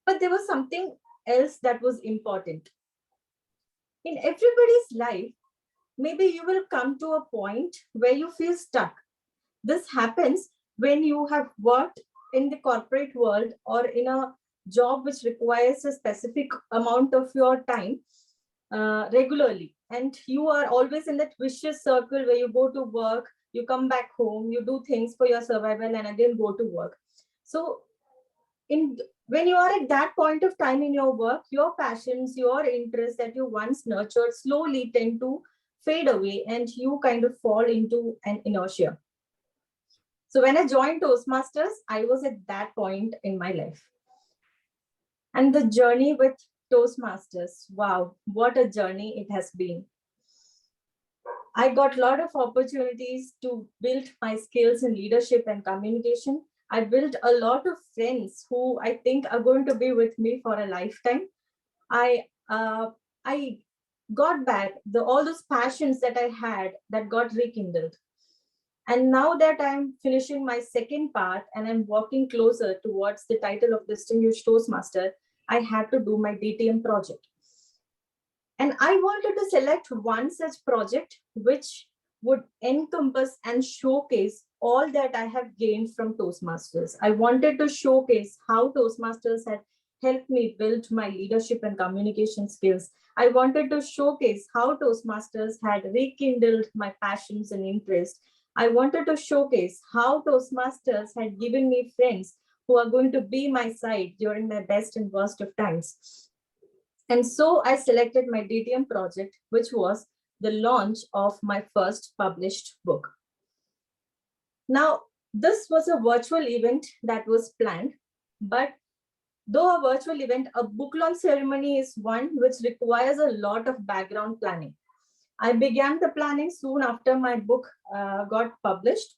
But there was something else that was important. In everybody's life, maybe you will come to a point where you feel stuck. This happens when you have worked in the corporate world or in a job which requires a specific amount of your time regularly. And you are always in that vicious circle where you go to work, you come back home, you do things for your survival and again go to work. So when you are at that point of time in your work, your passions, your interests that you once nurtured slowly tend to fade away and you kind of fall into an inertia. So when I joined Toastmasters, I was at that point in my life. And the journey with Toastmasters, wow, what a journey it has been. I got a lot of opportunities to build my skills in leadership and communication. I built a lot of friends who I think are going to be with me for a lifetime. I got back all those passions that I had that got rekindled. And now that I'm finishing my second part and I'm walking closer towards the title of Distinguished Toastmaster, I had to do my DTM project. And I wanted to select one such project which would encompass and showcase all that I have gained from Toastmasters. I wanted to showcase how Toastmasters had helped me build my leadership and communication skills. I wanted to showcase how Toastmasters had rekindled my passions and interests. I wanted to showcase how Toastmasters had given me friends who are going to be my side during my best and worst of times. And so I selected my DTM project, which was the launch of my first published book. Now, this was a virtual event that was planned, but though a virtual event, a book launch ceremony is one which requires a lot of background planning. I began the planning soon after my book got published.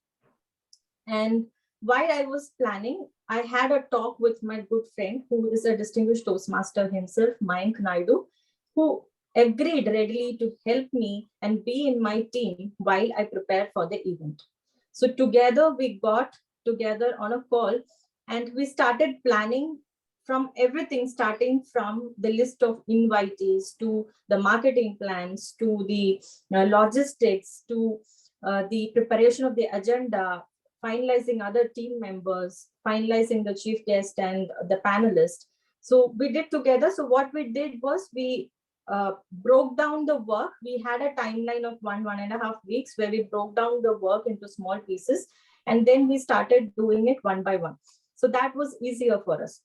And while I was planning, I had a talk with my good friend who is a distinguished Toastmaster himself, Mayank Naidu, who agreed readily to help me and be in my team while I prepared for the event. So together we got together on a call, and we started planning from everything, starting from the list of invitees to the marketing plans to the logistics to the preparation of the agenda, finalizing other team members, finalizing the chief guest and the panelists. So we did together. So what we did was we broke down the work. We had a timeline of 1.5 weeks where we broke down the work into small pieces, and then we started doing it one by one. So that was easier for us.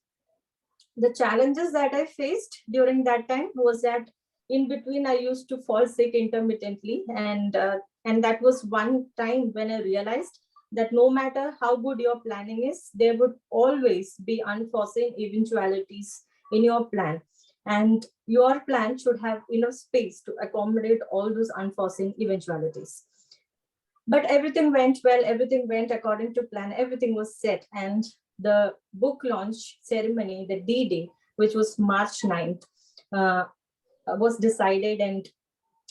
The challenges that I faced during that time was that in between I used to fall sick intermittently, and that was one time when I realized that no matter how good your planning is, there would always be unforeseen eventualities in your plan, and your plan should have enough space to accommodate all those unforeseen eventualities. But everything went well, everything went according to plan, everything was set, and the book launch ceremony, the D-Day, which was March 9th, was decided, and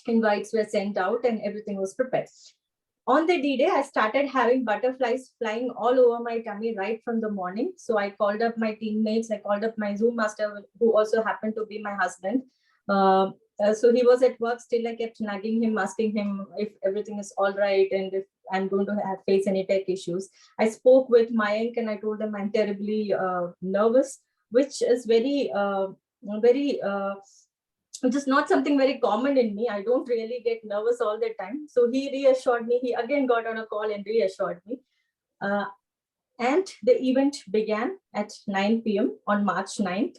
invites were sent out, and everything was prepared. On the D-Day, I started having butterflies flying all over my tummy right from the morning. So I called up my teammates, I called up my Zoom master, who also happened to be my husband. So he was at work still. I kept nagging him, asking him if everything is all right and if I'm going to face any tech issues. I spoke with Mayank and I told him I'm terribly nervous, which is which is not something very common in me. I don't really get nervous all the time. So he reassured me. He again got on a call and reassured me. And the event began at 9 p.m. on March 9th.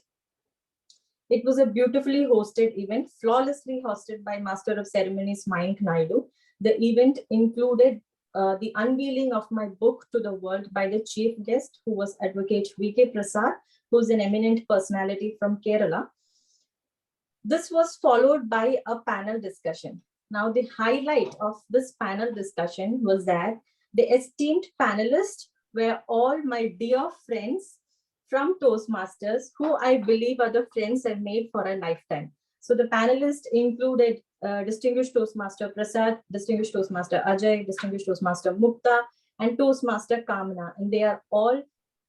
It was a beautifully hosted event, flawlessly hosted by Master of Ceremonies Mayank Naidu. The event included the unveiling of my book to the world by the chief guest, who was Advocate V.K. Prasad, who's an eminent personality from Kerala. This was followed by a panel discussion. Now, the highlight of this panel discussion was that the esteemed panelists were all my dear friends from Toastmasters, who I believe are the friends I've made for a lifetime. So the panelists included Distinguished Toastmaster Prasad, Distinguished Toastmaster Ajay, Distinguished Toastmaster Mukta, and Toastmaster Kamna. And they are all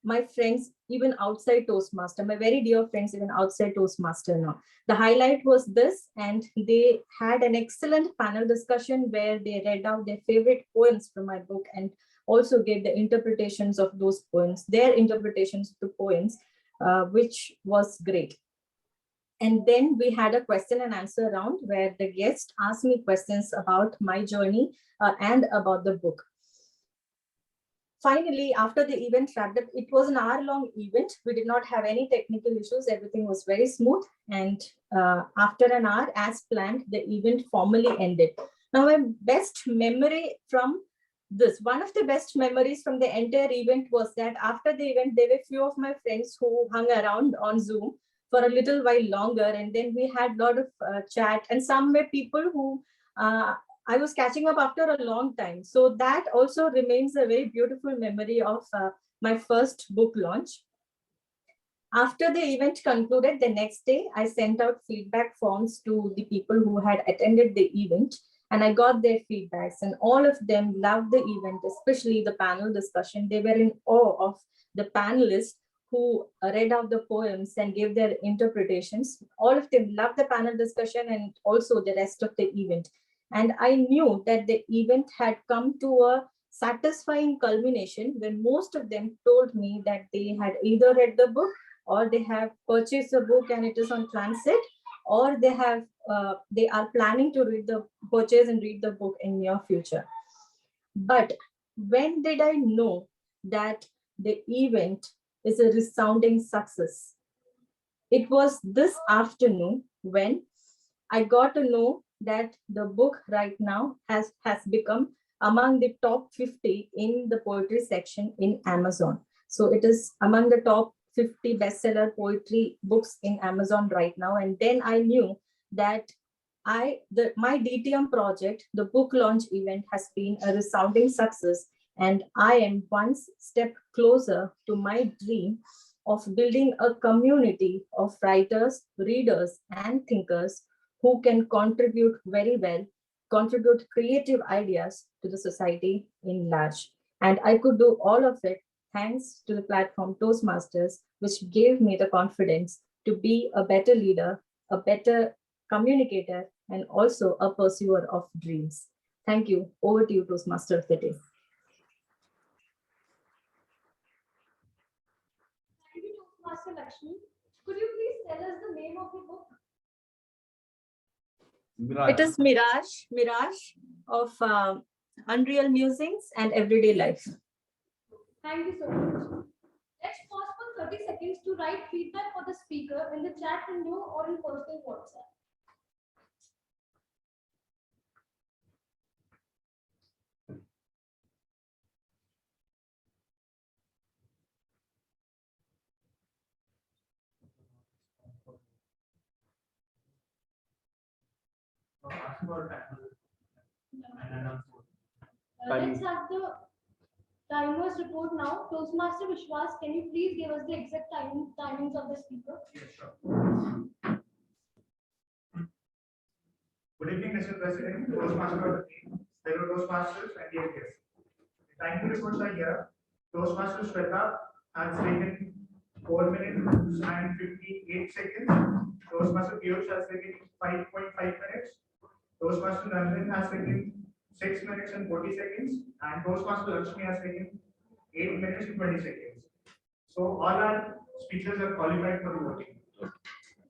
my friends, even outside Toastmaster, my very dear friends, even outside Toastmaster now. The highlight was this, and they had an excellent panel discussion where they read out their favorite poems from my book and also gave the interpretations of those poems, their interpretations of the poems, which was great. And then we had a question and answer round where the guest asked me questions about my journey and about the book. Finally, after the event wrapped up, it was an hour-long event. We did not have any technical issues. Everything was very smooth. And after an hour, as planned, the event formally ended. Now, my best memory from this, one of the best memories from the entire event was that after the event, there were a few of my friends who hung around on Zoom for a little while longer. And then we had a lot of chat. And some were people who I was catching up after a long time. So that also remains a very beautiful memory of my first book launch. After the event concluded, the next day, I sent out feedback forms to the people who had attended the event, and I got their feedbacks, and all of them loved the event, especially the panel discussion. They were in awe of the panelists who read out the poems and gave their interpretations. All of them loved the panel discussion and also the rest of the event. And I knew that the event had come to a satisfying culmination when most of them told me that they had either read the book or they have purchased the book and it is on transit, or they are planning to purchase and read the book in near future. But when did I know that the event is a resounding success? It was this afternoon when I got to know that the book right now has become among the top 50 in the poetry section in Amazon. So it is among the top 50 bestseller poetry books in Amazon right now. And then I knew that my DTM project, the book launch event, has been a resounding success. And I am one step closer to my dream of building a community of writers, readers, and thinkers who can contribute very well, contribute creative ideas to the society in large. And I could do all of it thanks to the platform Toastmasters, which gave me the confidence to be a better leader, a better communicator, and also a pursuer of dreams. Thank you. Over to you, Toastmaster of the Day. Thank you, Toastmaster Lakshmi. Could you please tell us the name of the book? It is Mirage of Unreal Musings and Everyday Life. Thank you so much. Let's pause for 30 seconds to write feedback for the speaker in the chat window or in personal WhatsApp. Let's have the timers report now. Toastmaster Vishwas, can you please give us the exact timings of the speaker? Yes, sure. Good evening, Mr. President, Toastmaster of the team, fellow Toastmasters, and dear guests. The time to reports are here. Toastmaster Shweta has taken 4 minutes and 58 seconds. Toastmaster Piyush has taken 5.5 minutes. Toastmaster Nandan has taken 6 minutes and 40 seconds. And Toastmaster Lakshmi has taken 8 minutes and 20 seconds. So all our speakers are qualified for the voting.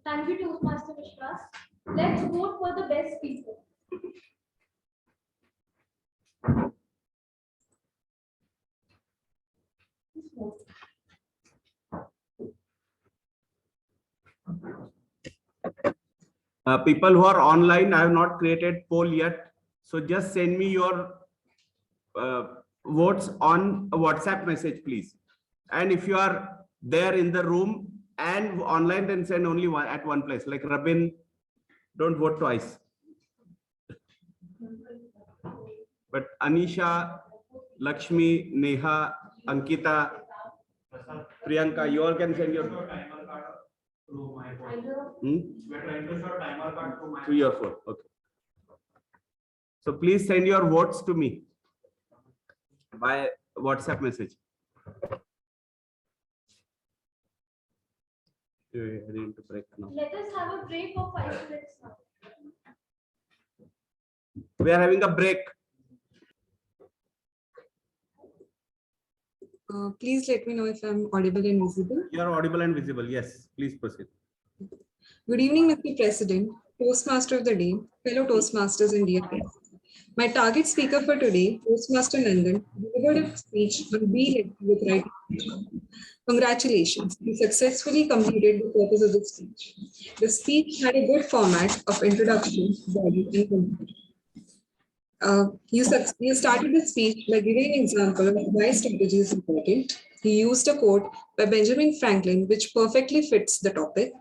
Thank you, Toastmaster Vishwas. Let's vote for the best speaker. People who are online, I have not created poll yet. So just send me your votes on a WhatsApp message, please. And if you are there in the room and online, then send only one at one place. Like Rabin, don't vote twice. But Anisha, Lakshmi, Neha, Ankita, Priyanka, you all can send your We're trying to show timer card to my 3 or 4. Okay. So please send your votes to me by WhatsApp message. Let us have a break of 5 minutes now. We are having a break. Please let me know if I'm audible and visible. You are audible and visible. Yes, please proceed. Good evening, Mr. President, Toastmaster of the Day, fellow Toastmasters and dear guests. My target speaker for today, Toastmaster Nandan, delivered a speech on Be Ready with Writing. Congratulations, you successfully completed the purpose of the speech. The speech had a good format of introduction, body, and content. You started the speech by giving an example of why strategy is important. You used a quote by Benjamin Franklin, which perfectly fits the topic.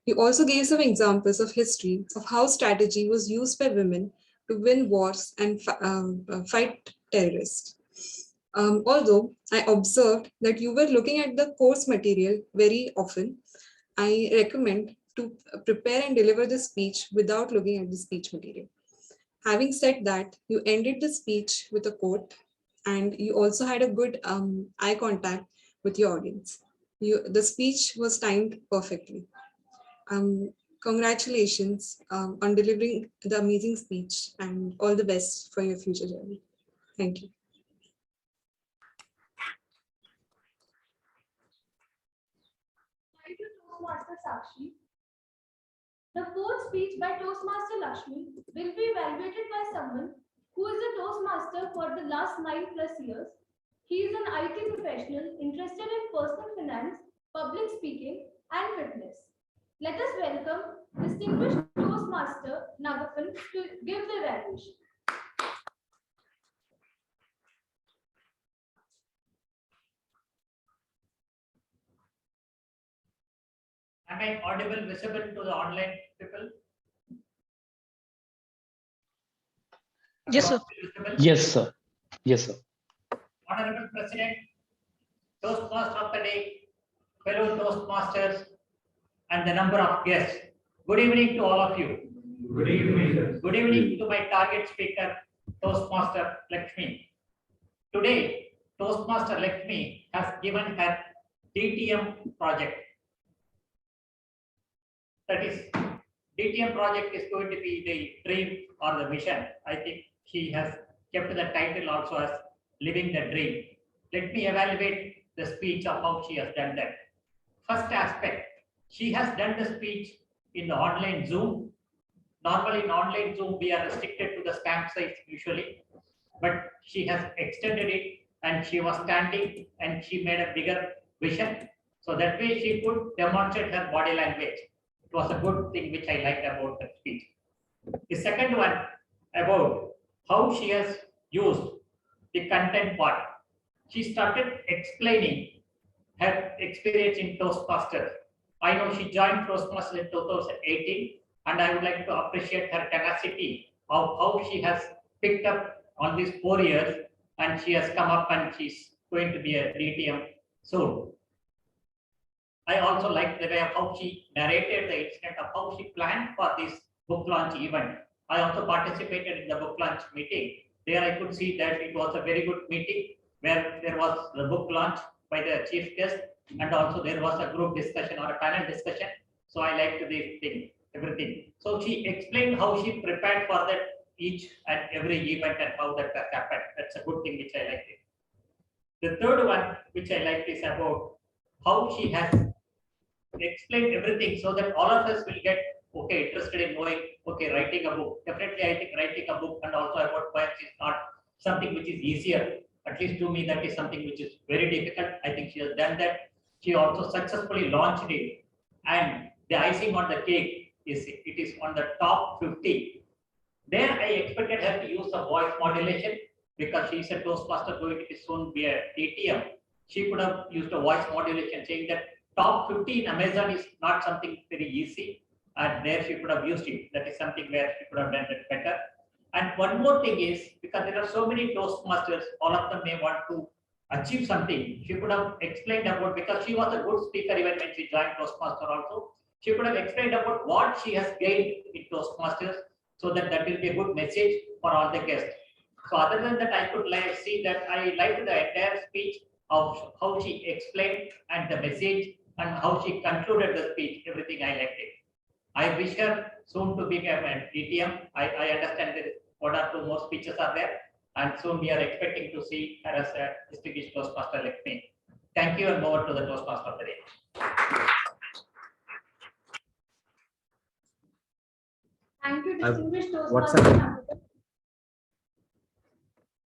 You also gave some examples of history of how strategy was used by women to win wars and fight terrorists. Although I observed that you were looking at the course material very often, I recommend to prepare and deliver the speech without looking at the speech material. Having said that, you ended the speech with a quote and you also had a good eye contact with your audience. The speech was timed perfectly. Congratulations on delivering the amazing speech and all the best for your future journey. Thank you. Thank you, Toastmaster Sakshi. The fourth speech by Toastmaster Lakshmi will be evaluated by someone who is a Toastmaster for the last 9+ years. He is an IT professional interested in personal finance, public speaking, and fitness. Let us welcome distinguished Toastmaster Nagappan to give the evaluation. Am I audible, visible to the online people? Yes, sir. Yes, sir. Yes, sir. Honorable President, Toastmaster of the Day, fellow Toastmasters, and the number of guests. Good evening to all of you. Good evening. Good evening to my target speaker, Toastmaster Lakshmi. Today, Toastmaster Lakshmi has given her DTM project. That is, DTM project is going to be the dream or the vision. I think she has kept the title also as living the dream. Let me evaluate the speech of how she has done that. First aspect, she has done the speech in the online Zoom. Normally in online Zoom, we are restricted to the stamp size usually, but she has extended it and she was standing and she made a bigger vision. So that way she could demonstrate her body language. It was a good thing which I liked about the speech. The second one about how she has used the content part. She started explaining her experience in Toastmasters. I know she joined Toastmasters in 2018, and I would like to appreciate her tenacity of how she has picked up on these 4 years, and she has come up and she's going to be a DTM soon. I also like the way of how she narrated the incident of how she planned for this book launch event. I also participated in the book launch meeting. There I could see that it was a very good meeting where there was the book launch by the chief guest, and also there was a group discussion or a panel discussion. So I liked this thing, everything. So she explained how she prepared for that each and every event and how that has happened. That's a good thing which I liked it. The third one which I liked is about how she has explained everything so that all of us will get interested in knowing, writing a book. Definitely, I think writing a book and also about poems is not something which is easier. At least to me, that is something which is very difficult. I think she has done that. She also successfully launched it, and the icing on the cake is it is on the top 50. There, I expected her to use the voice modulation because she is a Toastmaster going to soon be a DTM. She could have used a voice modulation, saying that top 50 in Amazon is not something very easy, and there she could have used it. That is something where she could have done it better. And one more thing is, because there are so many Toastmasters, all of them may want to achieve something. She could have explained about, because she was a good speaker even when she joined Toastmaster also, she could have explained about what she has gained in Toastmasters, so that that will be a good message for all the guests. So other than that, I could see that I liked the entire speech of how she explained and the message and how she concluded the speech. Everything I liked it. I wish her soon to become a DTM. I understand that 1 or 2 more speeches are there, and soon we are expecting to see her as a distinguished Toastmaster like me. Thank you, and over to the Toastmaster of the day. Thank you, distinguished what's Toastmaster.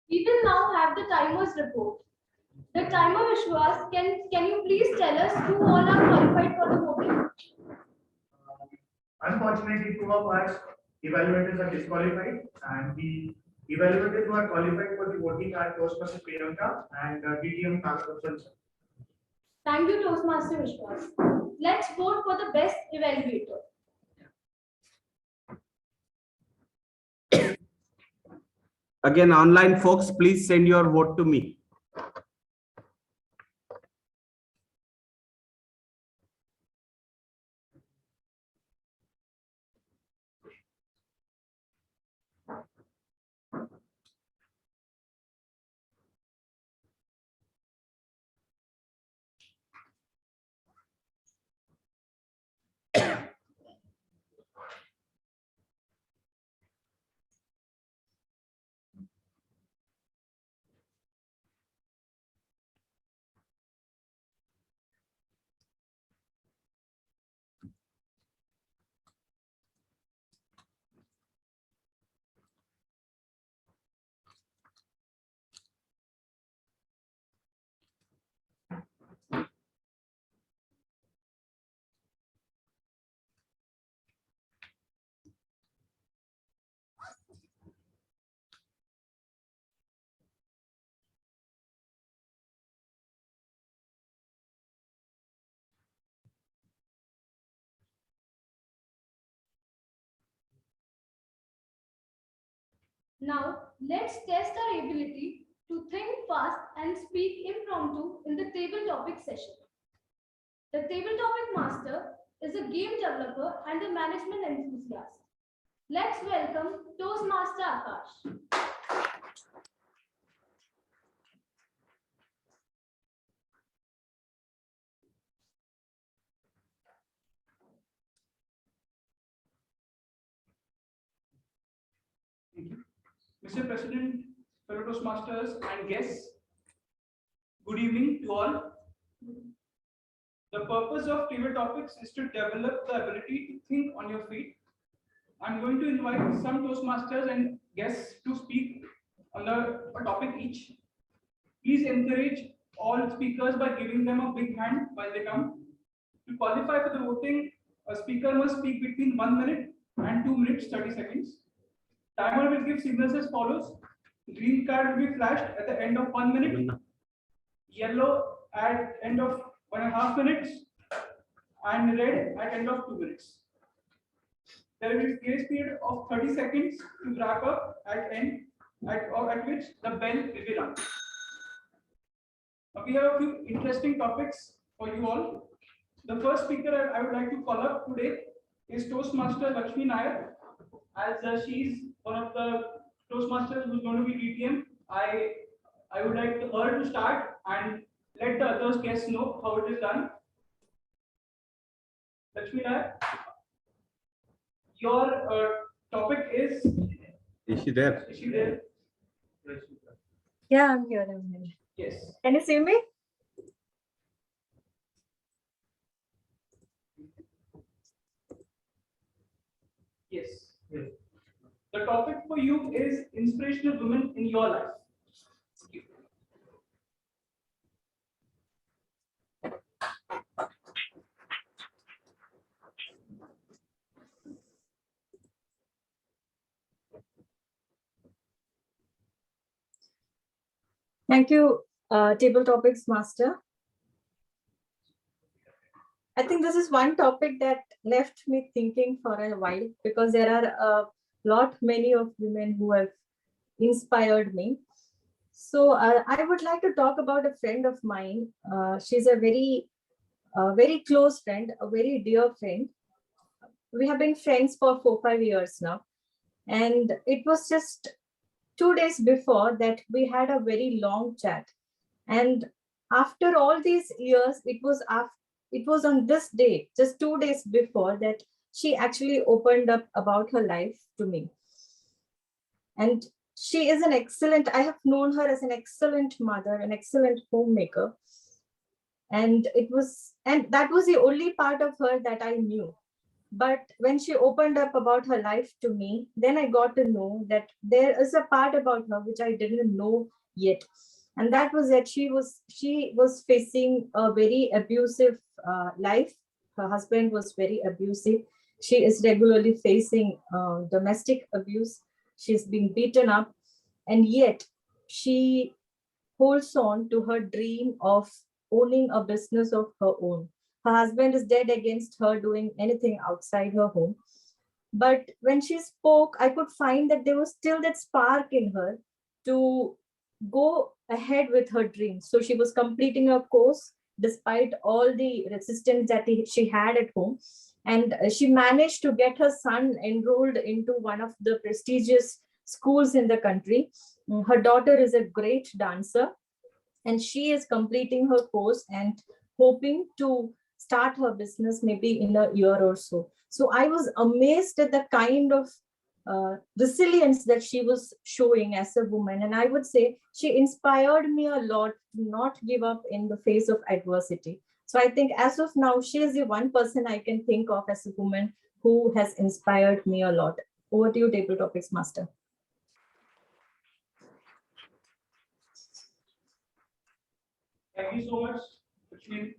We will now have the timers report. The timer Vishwas, can you please tell us who all are qualified for the voting? Unfortunately, 2 of our evaluators are disqualified, and the evaluators who are qualified for the voting are Toastmaster Priyanka and DTM Nagappan. Thank you, Toastmaster Vishwas. Let's vote for the best evaluator. Again, online folks, please send your vote to me. Now, let's test our ability to think fast and speak impromptu in the table topic session. The table topic master is a game developer and a management enthusiast. Let's welcome Toastmaster Akash. Thank you. Mr. President, fellow Toastmasters and guests, good evening to all. The purpose of trivial topics is to develop the ability to think on your feet. I'm going to invite some Toastmasters and guests to speak on a topic each. Please encourage all speakers by giving them a big hand while they come. To qualify for the voting, a speaker must speak between 1 minute and 2 minutes 30 seconds. Timer will give signals as follows. Green card will be flashed at the end of 1 minute, yellow at end of 1.5 minutes, and red at end of 2 minutes. There will be grace period of 30 seconds to wrap up at which the bell will be rung. We have a few interesting topics for you all. The first speaker I would like to call up today is Toastmaster Lakshmi Nair. As she's one of the Toastmasters who's going to be DTM, I would like her to start and let the others guests know how it is done. Lakshmi Nair, your topic is. Is she there? Is she there? Yeah, I'm here. I'm here. Yes. Can you see me? Yes. The topic for you is inspirational women in your life. Thank you, Table Topics Master. I think this is one topic that left me thinking for a while because there are many of women who have inspired me. So I would like to talk about a friend of mine. She's a very close friend, a very dear friend. We have been friends for 4-5 years now. And it was just 2 days before that we had a very long chat. And after all these years, it was on this day, just 2 days before, that she actually opened up about her life to me. And she is I have known her as an excellent mother, an excellent homemaker. And that was the only part of her that I knew. But when she opened up about her life to me, then I got to know that there is a part about her which I didn't know yet. And that was that she was facing a very abusive life. Her husband was very abusive. She is regularly facing domestic abuse. She's been beaten up. And yet she holds on to her dream of owning a business of her own. Her husband is dead against her doing anything outside her home. But when she spoke, I could find that there was still that spark in her to go ahead with her dreams. So she was completing her course despite all the resistance that she had at home. And she managed to get her son enrolled into one of the prestigious schools in the country. Her daughter is a great dancer, and she is completing her course and hoping to start her business maybe in a year or so. So I was amazed at the kind of resilience that she was showing as a woman. And I would say she inspired me a lot to not give up in the face of adversity. So I think as of now, she is the one person I can think of as a woman who has inspired me a lot. Over to you, Table Topics Master. Thank you so much, Lakshmi.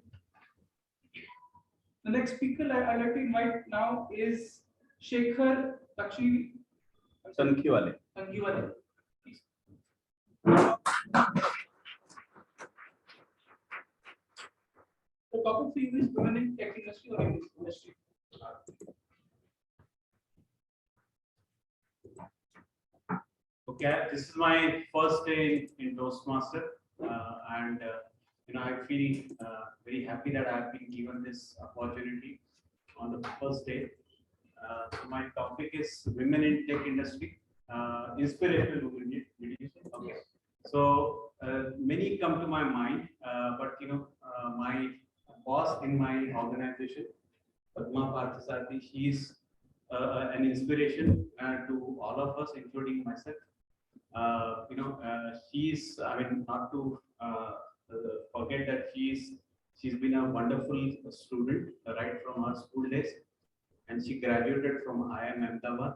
The next speaker I'd like to invite now is Shekhar Sankiwale. Please. The topic for you is women in tech industry or in this industry. Okay, this is my first day in Toastmaster, and I feel very happy that I have been given this opportunity on the first day. So my topic is women in tech industry, inspirational women. Okay. So many come to my mind, but my boss in my organization, Padma Parthasarthi, she is an inspiration to all of us, including myself. She's, I mean, not to forget that she's been a wonderful student right from her school days, and she graduated from IIM Ahmedabad,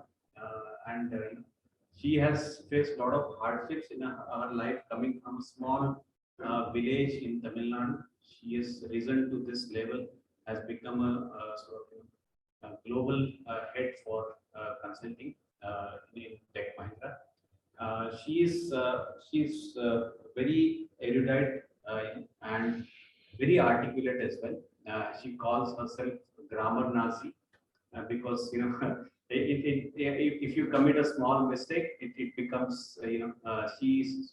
and she has faced a lot of hardships in her life, coming from a small village in Tamil Nadu. She has risen to this level, has become a sort of global head for consulting in Tech Mahindra. She's very erudite and very articulate as well. She calls herself grammar Nazi because if you commit a small mistake, it becomes she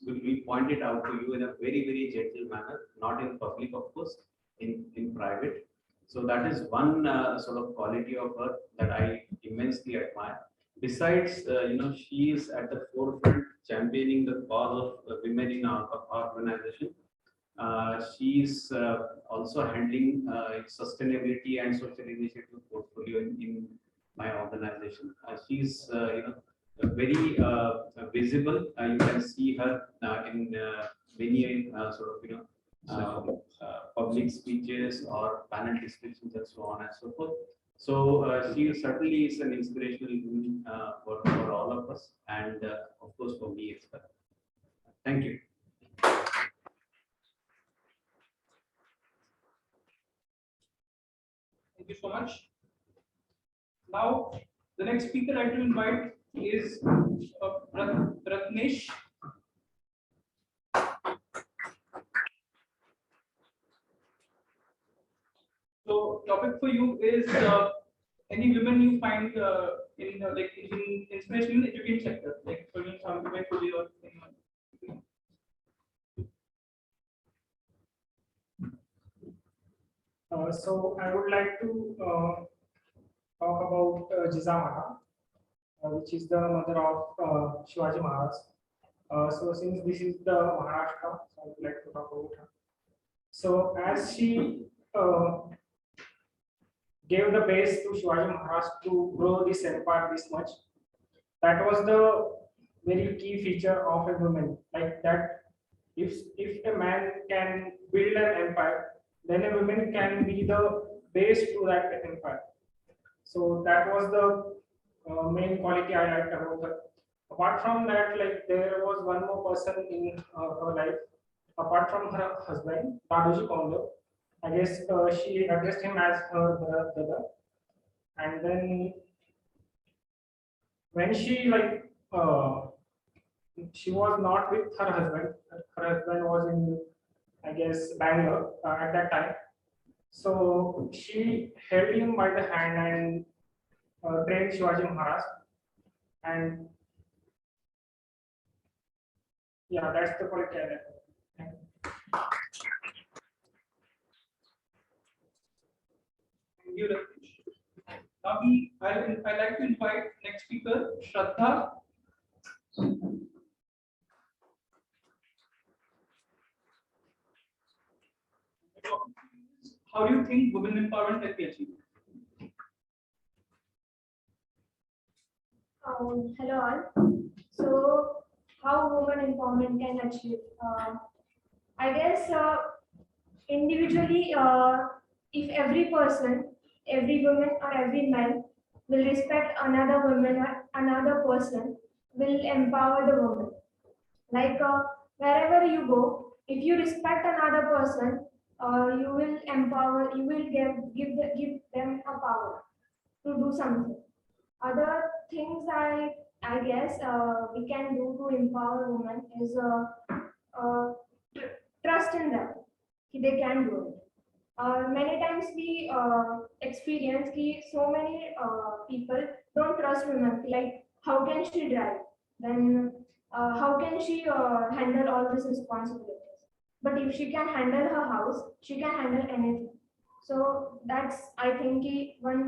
will point it out to you in a very gentle manner, not in public, of course, in private. So that is one sort of quality of her that I immensely admire. Besides, she is at the forefront championing the cause of women in our organization. She is also handling sustainability and social initiative portfolio in my organization. She's very visible. You can see her in many sort of public speeches or panel discussions and so on and so forth. So she certainly is an inspirational woman for all of us, and of course for me as well. Thank you. Thank you so much. Now, the next speaker I like to invite is Ratnesh. So, topic for you is any women you find in inspiration in the education sector, like for instance, some women could be or anyone. So I would like to talk about Jizamata, which is the mother of Shivaji Maharaj. So since this is the Maharashtra, so I would like to talk about her. So as she gave the base to Shivaji Maharaj to grow this empire this much, that was the very key feature of a woman. Like that, if a man can build an empire, then a woman can be the base to that empire. So that was the main quality I liked about her. Apart from that, like there was one more person in her life, apart from her husband, Dadoji Kondo. I guess she addressed him as her brother. And then when she she was not with her husband. Her husband was in, I guess, Bangalore at that time. So she held him by the hand and trained Shivaji Maharaj. And yeah, that's the quality I like. Thank you, Rakesh. Now I like to invite next speaker, Shraddha. How do you think women empowerment can be achieved? Hello all. So, how women empowerment can achieve? I guess individually, if every person, every woman or every man will respect another woman or another person, will empower the woman. Like wherever you go, if you respect another person, you will empower. You will give them a power to do something. Other things I guess we can do to empower women is trust in them. They can do it. Many times we experience that so many people don't trust women. Like, how can she drive? Then how can she handle all these responsibilities? But if she can handle her house, she can handle anything. So that's, I think,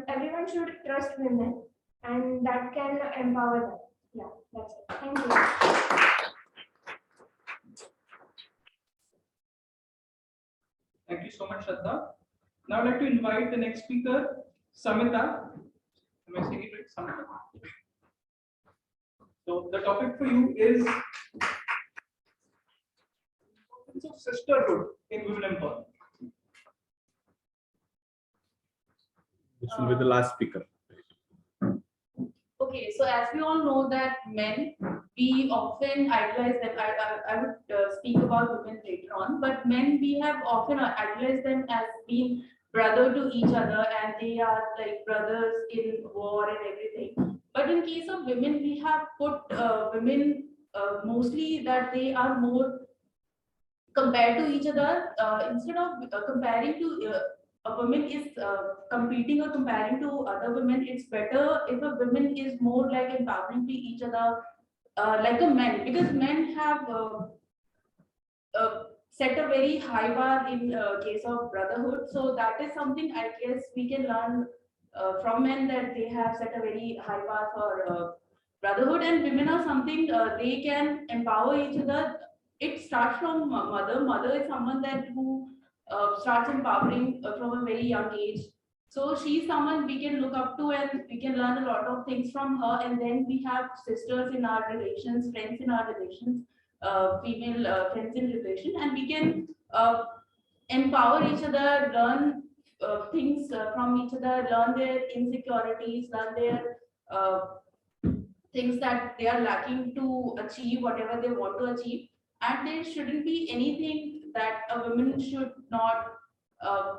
everyone should trust women, and that can empower them. Yeah, that's it. Thank you. Thank you so much, Shraddha. Now I'd like to invite the next speaker, Samita. Am I saying it right? something. So the topic for you is of sisterhood in women empowerment. This will be the last speaker. Okay, so as we all know that men, we often idolize them. I would speak about women later on, but men, we have often idolized them as being brother to each other, and they are like brothers in war and everything. But in case of women, we have put women mostly that they are more compared to each other instead of comparing to a woman is competing or comparing to other women. It's better if a woman is more like empowering to each other like a man, because men have set a very high bar in case of brotherhood. So that is something I guess we can learn from men, that they have set a very high bar for brotherhood, and women are something they can empower each other. It starts from mother. Mother is someone that who starts empowering from a very young age. So she's someone we can look up to, and we can learn a lot of things from her. And then we have sisters in our relations, friends in our relations, female friends in relation, and we can empower each other, learn things from each other, learn their insecurities, learn their things that they are lacking to achieve whatever they want to achieve. And there shouldn't be anything that a woman should not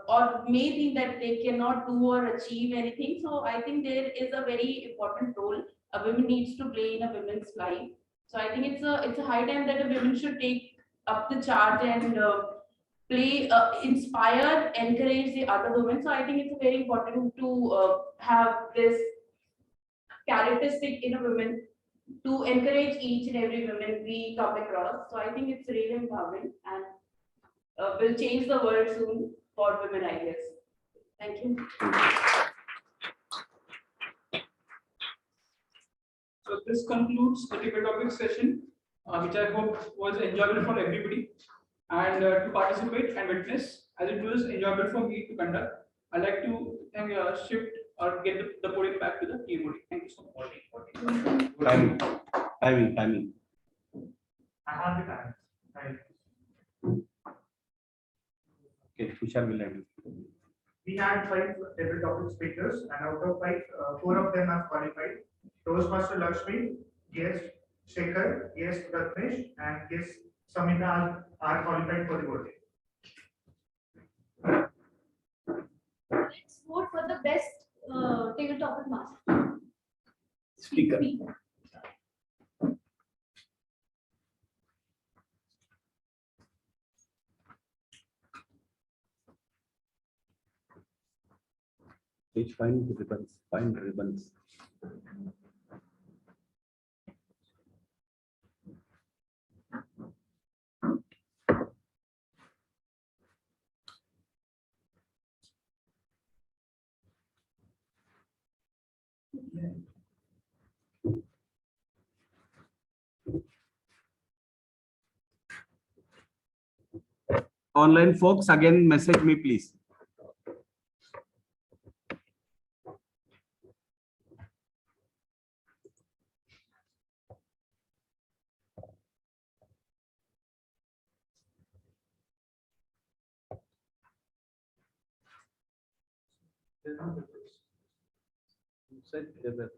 or may think that they cannot do or achieve anything. So I think there is a very important role a woman needs to play in a woman's life. So I think it's a high time that a woman should take up the charge and play, inspire, encourage the other women. So I think it's very important to have this characteristic in a woman to encourage each and every woman we come across. So I think it's really empowering, and will change the world soon for women, I guess. Thank you. So this concludes the debate topic session, which I hope was enjoyable for everybody. And to participate and witness, as it was enjoyable for me to conduct, I'd like to shift or get the podium back to the keyboard. Thank you so much. Timing. I have the time. Okay, Tushar will end. We had 5 table topic speakers, and out of 5, 4 of them have qualified. Toastmaster Lakshmi, guest Shekhar, guest Ratnesh, and guest Samita are qualified for the voting. Let's vote for the best table topic master. Speaker. Please find the ribbons. Find ribbons. Online folks, again message me please. Certificate.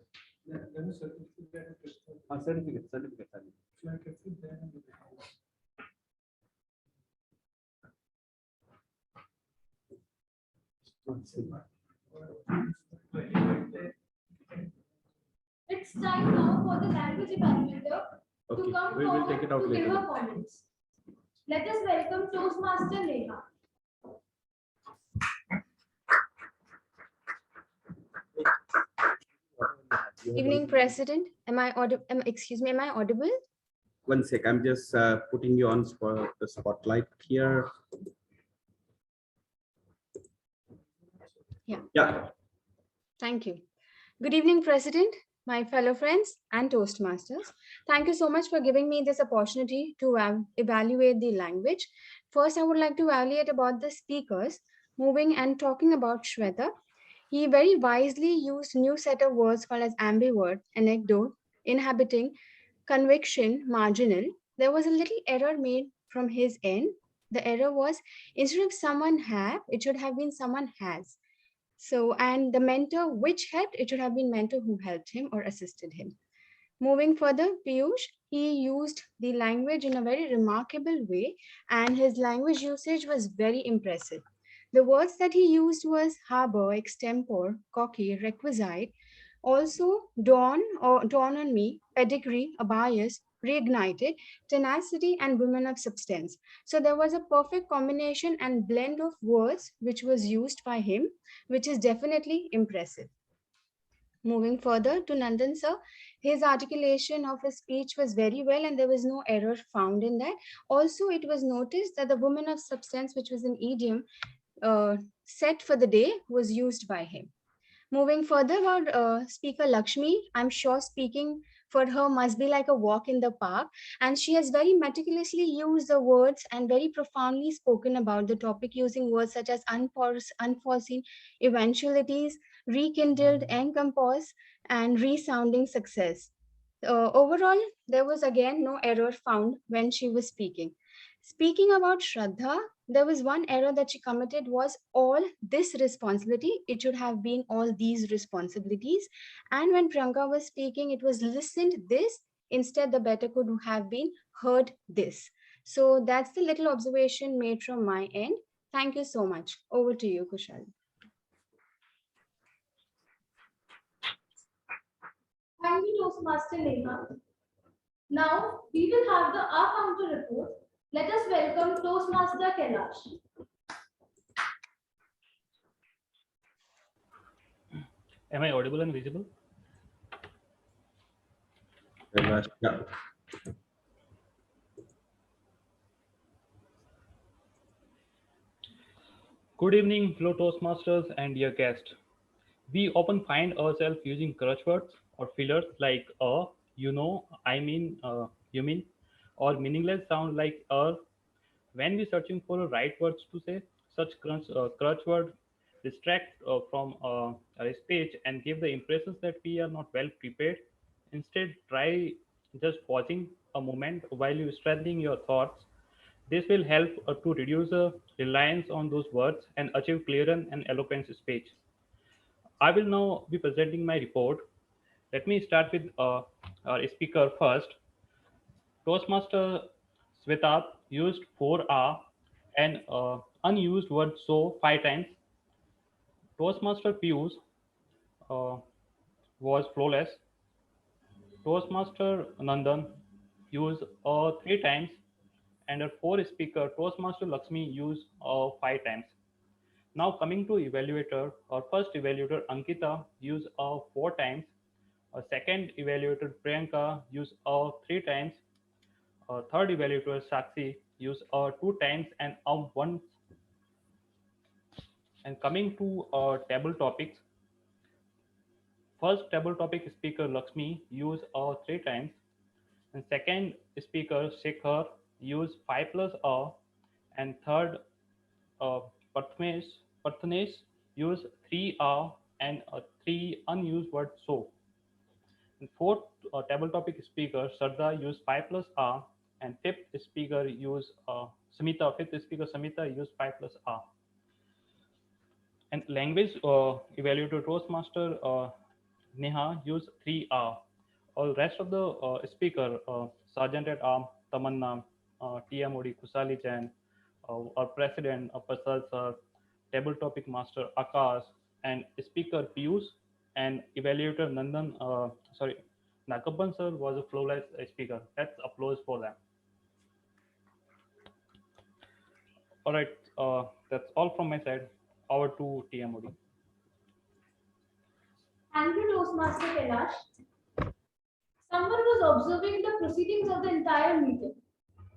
It's time now for the language evaluator Okay, to come we will forward take it out to give later. her comments. Let us welcome Toastmaster Neha. Evening, President. Am I audible? Excuse me, am I audible? One sec, I'm just putting you on for the spotlight here. Yeah. Thank you. Good evening, President, my fellow friends and Toastmasters. Thank you so much for giving me this opportunity to evaluate the language. First, I would like to evaluate about the speakers, moving and talking about Shweta. He very wisely used new set of words called as ambivert, anecdote, inhabiting, conviction, marginal. There was a little error made from his end. The error was instead of someone have, it should have been someone has. So, and the mentor which helped, it should have been mentor who helped him or assisted him. Moving further, Piyush, he used the language in a very remarkable way, and his language usage was very impressive. The words that he used was harbor, extempore, cocky, requisite, also dawn on me, pedigree, a bias, reignited, tenacity, and women of substance. So there was a perfect combination and blend of words which was used by him, which is definitely impressive. Moving further to Nandan sir, his articulation of his speech was very well and there was no error found in that. Also, it was noticed that the woman of substance, which was an idiom set for the day, was used by him. Moving further about Speaker Lakshmi, I'm sure speaking for her must be like a walk in the park. And she has very meticulously used the words and very profoundly spoken about the topic using words such as unforeseen eventualities, rekindled, encompass, and resounding success. Overall, there was again no error found when she was speaking. Speaking about Shraddha, there was one error that she committed was all this responsibility. It should have been all these responsibilities. And when Priyanka was speaking, it was listened this. Instead, the better could have been heard this. So that's the little observation made from my end. Thank you so much. Over to you, Kushal. Thank you, Toastmaster Neha. Now, we will have the our counter report. Let us welcome Toastmaster Kailash. Am I audible and visible? Yeah. Good evening, fellow Toastmasters and dear guest. We often find ourselves using crutch words or fillers like you know, I mean, you mean, or meaningless sound like when we're searching for the right words to say. Such crutch words distract from our speech and give the impressions that we are not well prepared. Instead, try just pausing a moment while you strengthening your thoughts. This will help to reduce reliance on those words and achieve clear and eloquent speech. I will now be presenting my report. Let me start with our speaker first. Toastmaster Sweta used 4R and unused word so 5 times. Toastmaster Pius uh, was flawless. Toastmaster Nandan used 3 times, and a 4 speaker Toastmaster Lakshmi used 5 times. Now coming to evaluator, our first evaluator Ankita used 4 times. A second evaluator Priyanka used 3 times. A third evaluator Sakshi used 2 times and once. And coming to table topics, first table topic speaker Lakshmi used 3 times, and second speaker Shekhar used 5 plus and third uh, Prathmesh used 3 and 3 unused word so. And fourth table topic speaker Shraddha used 5 plus and fifth speaker used fifth speaker Samita used 5 plus And language evaluator Toastmaster Neha used 3 All rest of the speaker, Sergeant at Arm Tamanna, TMOD Kusali Jain, our President Pasal Sir, Table Topic Master Akash, and Speaker Piyush, and Evaluator Nandan, Nagappan Sir was a flawless speaker. Let's applause for them. All right, that's all from my side. Over to TMOD. Thank you, Toastmaster Kailash. Someone was observing the proceedings of the entire meeting.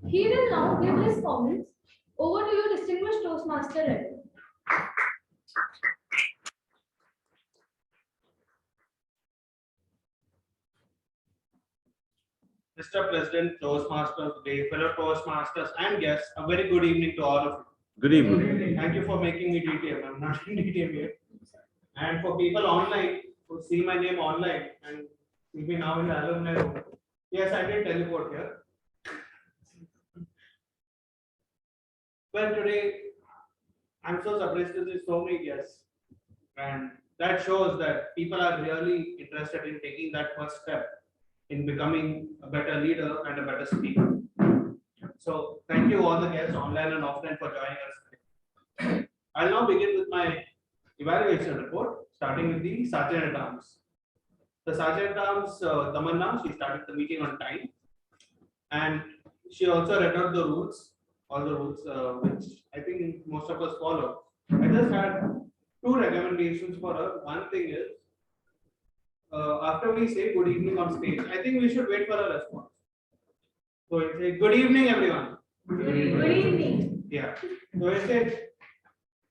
He will now give his comments. Over to you, distinguished Toastmaster Reddy. Mr. President, Toastmasters Day, fellow Toastmasters and guests, a very good evening to all of you. Good evening. Thank you for making me DTM. I'm not in DTM yet. And for people online who see my name online and see me now in the alumni room, yes, I did teleport here. Well, today I'm so surprised to see so many guests, and that shows that people are really interested in taking that first step in becoming a better leader and a better speaker. So thank you all the guests online and offline for joining us today. I'll now begin with my evaluation report, starting with the Sergeant at Arms. The Sergeant at Arms, Tamanna, she started the meeting on time, and she also read out the rules, all the rules, which I think most of us follow. I just had two recommendations for her. One thing is, after we say good evening on stage, I think we should wait for a response. So we say good evening, everyone. Good evening. Yeah. So we say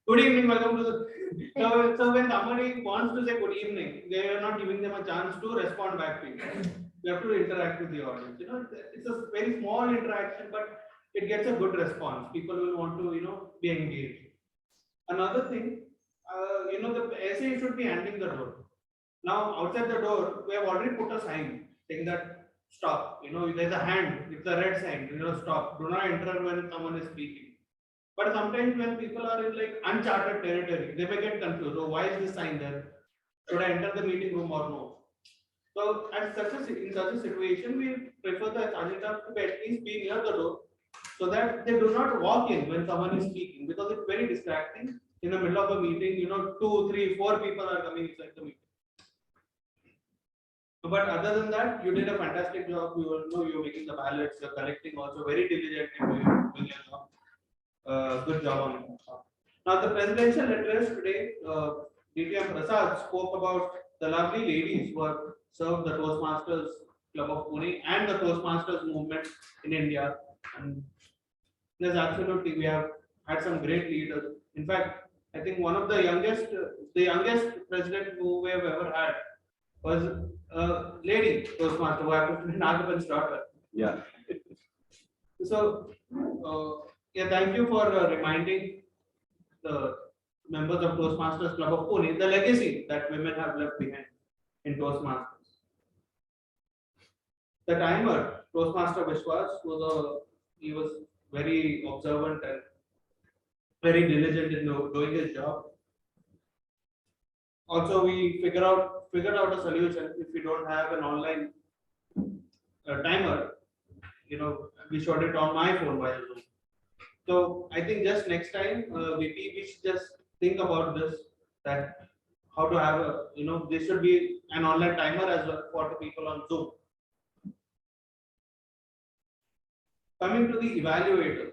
good evening, welcome to the. So when somebody wants to say good evening, they are not giving them a chance to respond back to you. You have to interact with the audience. You know, it's a very small interaction, but it gets a good response. People will want to, be engaged. Another thing, the essay should be handing the door. Now, outside the door, we have already put a sign saying that stop. There's a hand, it's a red sign, stop. Do not enter when someone is speaking. But sometimes when people are in like uncharted territory, they may get confused. Oh, why is this sign there? Should I enter the meeting room or no? So in such a situation, we prefer the sergeant to at least be near the door so that they do not walk in when someone is speaking, because it's very distracting. In the middle of a meeting, 2, 3, 4 people are coming inside the meeting. But other than that, you did a fantastic job. You're making the ballots, you're collecting also very diligently doing your job. Good job on that. Now the presidential address today, DTM Prasad spoke about the lovely ladies who have served the Toastmasters Club of Pune and the Toastmasters movement in India. And yes, absolutely, we have had some great leaders. In fact, I think one of the youngest president who we have ever had was a lady Toastmaster who happened to be Nagappan's daughter. Yeah. So, yeah, thank you for reminding the members of Toastmasters Club of Pune the legacy that women have left behind in Toastmasters. The timer, Toastmaster Vishwas, he was very observant and very diligent in doing his job. Also, we figured out a solution. If we don't have an online timer, we showed it on my phone while Zoom. So I think just next time, we should just think about this, that how to have there should be an online timer as well for the people on Zoom. Coming to the evaluators.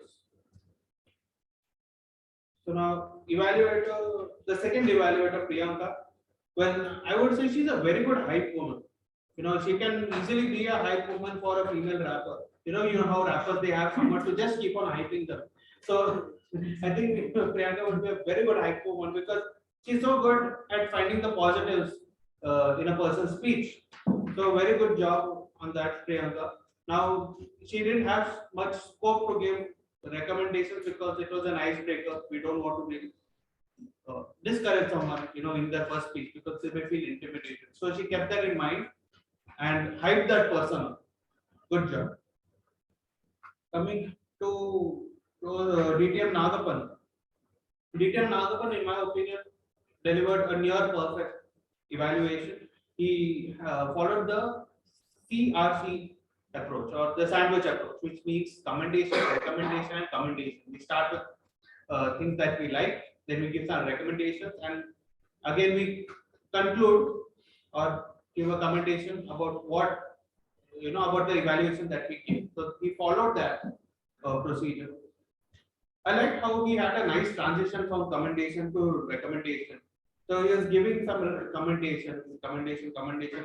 So now the second evaluator, Priyanka, well, I would say she's a very good hype woman. She can easily be a hype woman for a female rapper. You know how rappers, they have someone to just keep on hyping them. So I think Priyanka would be a very good hype woman because she's so good at finding the positives in a person's speech. So very good job on that, Priyanka. Now, she didn't have much scope to give recommendations because it was an icebreaker. We don't want to discourage someone, in their first speech because they may feel intimidated. So she kept that in mind and hyped that person up. Good job. Coming to DTM Nagappan. DTM Nagappan, in my opinion, delivered a near perfect evaluation. He followed the CRC approach or the sandwich approach, which means commendation, recommendation, and commendation. We start with things that we like, then we give some recommendations, and again we conclude or give a commendation about what about the evaluation that we give. So he followed that procedure. I like how he had a nice transition from commendation to recommendation. So he was giving some commendation,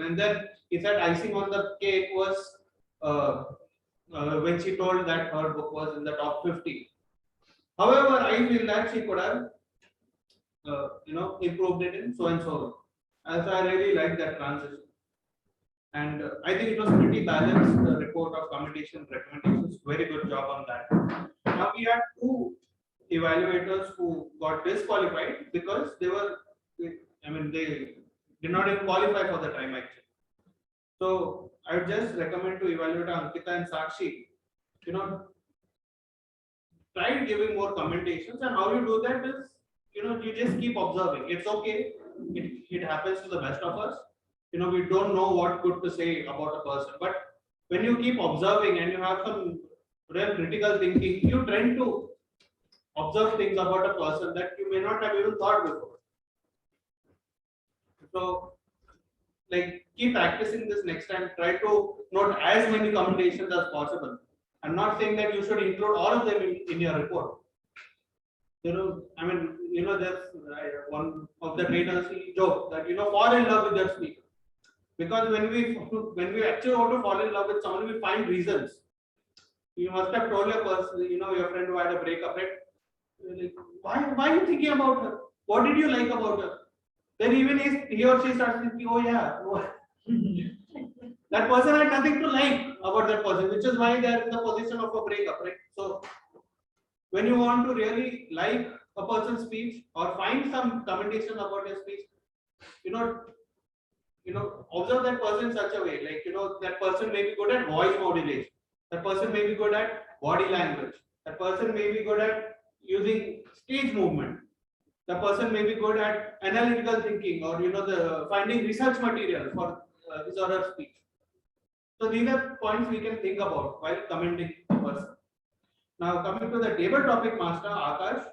and then he said icing on the cake was when she told that her book was in the top 50. However, I feel that she could have, improved it in so and so. So I really like that transition, and I think it was pretty balanced. The report of commendation, recommendations, very good job on that. Now we had two evaluators who got disqualified because they were I mean, they did not even qualify for the time actually. So I would just recommend to evaluate Ankita and Sakshi, try giving more commentations, and how you do that is, you just keep observing. It's okay. It happens to the best of us. We don't know what good to say about a person, but when you keep observing and you have some real critical thinking, you tend to observe things about a person that you may not have even thought before. So, like, keep practicing this next time. Try to note as many commentations as possible. I'm not saying that you should include all of them in your report. I mean, there's one of the trainers joke that fall in love with your speaker, because when we actually want to fall in love with someone, we find reasons. You must have told your person, your friend who had a breakup, right? Like, why are you thinking about her? What did you like about her? Then even he or she starts thinking, oh yeah, that person had nothing to like about that person, which is why they are in the position of a breakup, right? So when you want to really like a person's speech or find some commentation about your speech, observe that person in such a way, like, that person may be good at voice modulation. That person may be good at body language. That person may be good at using stage movement. The person may be good at analytical thinking, or the finding research material for his or her speech. So these are points we can think about while commenting the person. Now coming to the table topic master, Akash,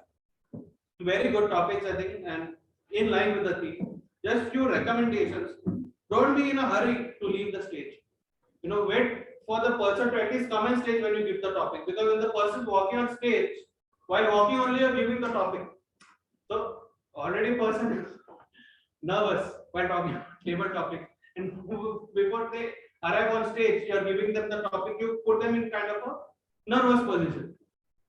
very good topics I think, and in line with the theme. Just few recommendations. Don't be in a hurry to leave the stage. Wait for the person to at least come on stage when you give the topic, because when the person is walking on stage, while walking only you're giving the topic. So already person is nervous while talking table topic, and before they arrive on stage, you are giving them the topic, you put them in kind of a nervous position.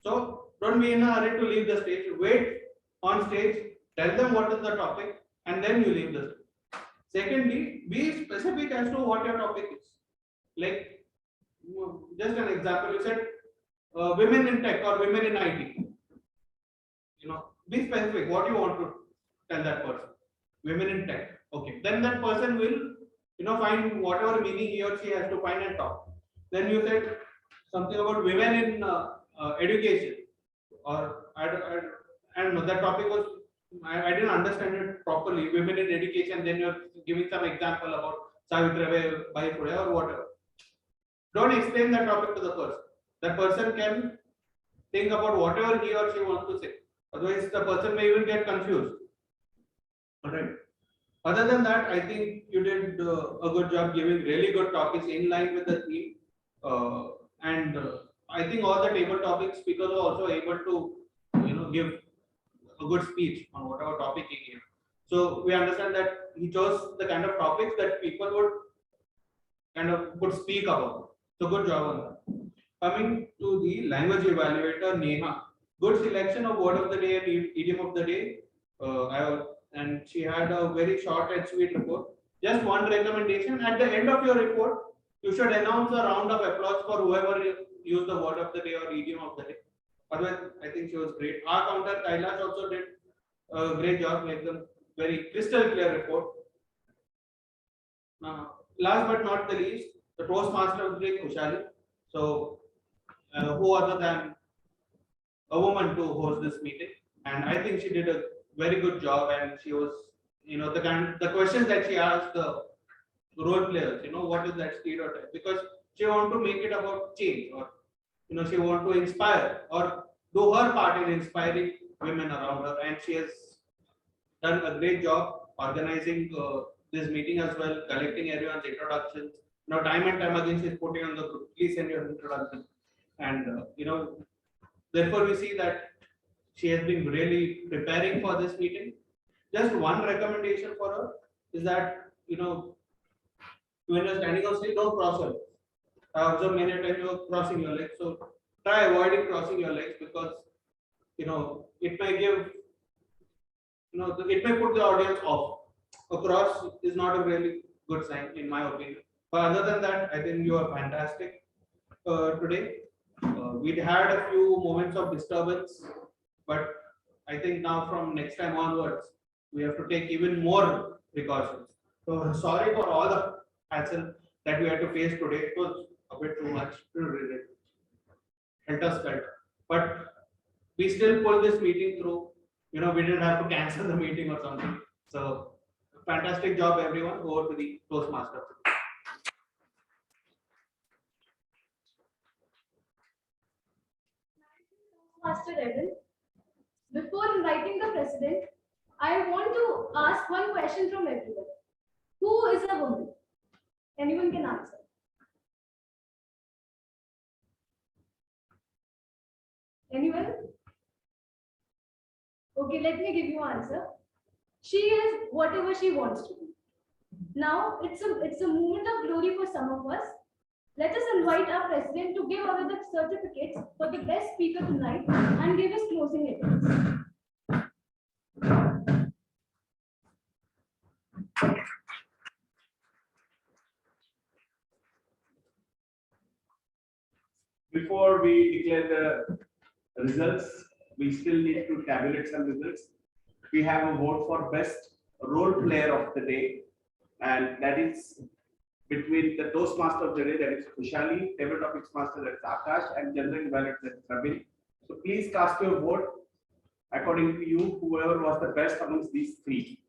So don't be in a hurry to leave the stage. Wait on stage, tell them what is the topic, and then you leave the stage. Secondly, be specific as to what your topic is. Like, just an example, you said women in tech or women in IT. Be specific what you want to tell that person. Women in tech. Okay. Then that person will, find whatever meaning he or she has to find and talk. Then you said something about women in education, or I don't know, that topic was, I didn't understand it properly. Women in education, then you're giving some example about Savitribai Phule or whatever. Don't explain that topic to the person. That person can think about whatever he or she wants to say. Otherwise, the person may even get confused. Alright. Other than that, I think you did a good job giving really good topics in line with the theme. And I think all the table topic speakers are also able to, give a good speech on whatever topic he gave. So we understand that he chose the kind of topics that people would speak about. So good job on that. Coming to the language evaluator, Neha. Good selection of word of the day and idiom of the day. And she had a very short and sweet report. Just one recommendation. At the end of your report, you should announce a round of applause for whoever used the word of the day or idiom of the day. Otherwise, I think she was great. Our counter, Kailash, also did a great job, make them very crystal clear report. Last but not the least, the Toastmaster of the day, Kushali. So, who other than a woman to host this meeting? And I think she did a very good job, and she was, the questions that she asked the role players, what is that stereotype? Because she want to make it about change, or she want to inspire or do her part in inspiring women around her, and she has done a great job organizing this meeting as well, collecting everyone's introductions. Time and time again, she's putting on the group, please send your introduction. And, therefore we see that she has been really preparing for this meeting. Just one recommendation for her is that, when you're standing on stage, don't cross your legs. I observe many times you're crossing your legs. So try avoiding crossing your legs, because, it may give, it may put the audience off. A cross is not a really good sign, in my opinion. But other than that, I think you are fantastic today. We'd had a few moments of disturbance, but I think now from next time onwards, we have to take even more precautions. So sorry for all the hassle that we had to face today. It was a bit too much to read. Helter skelter. But we still pulled this meeting through. We didn't have to cancel the meeting or something. So fantastic job, everyone. Over to the Toastmaster. Master Evan, before inviting the president, I want to ask one question from everyone. Who is a woman? Anyone can answer. Anyone? Okay, let me give you an answer. She is whatever she wants to be. Now, it's a moment of glory for some of us. Let us invite our president to give away the certificates for the best speaker tonight and give his closing address. Before we declare the results, we still need to tabulate some results. We have a vote for best role player of the day, and that is between the Toastmaster of the day, that is Kushali, table topics master, that is Akash, and general evaluator, that is Rabin. So please cast your vote according to you, whoever was the best amongst these three.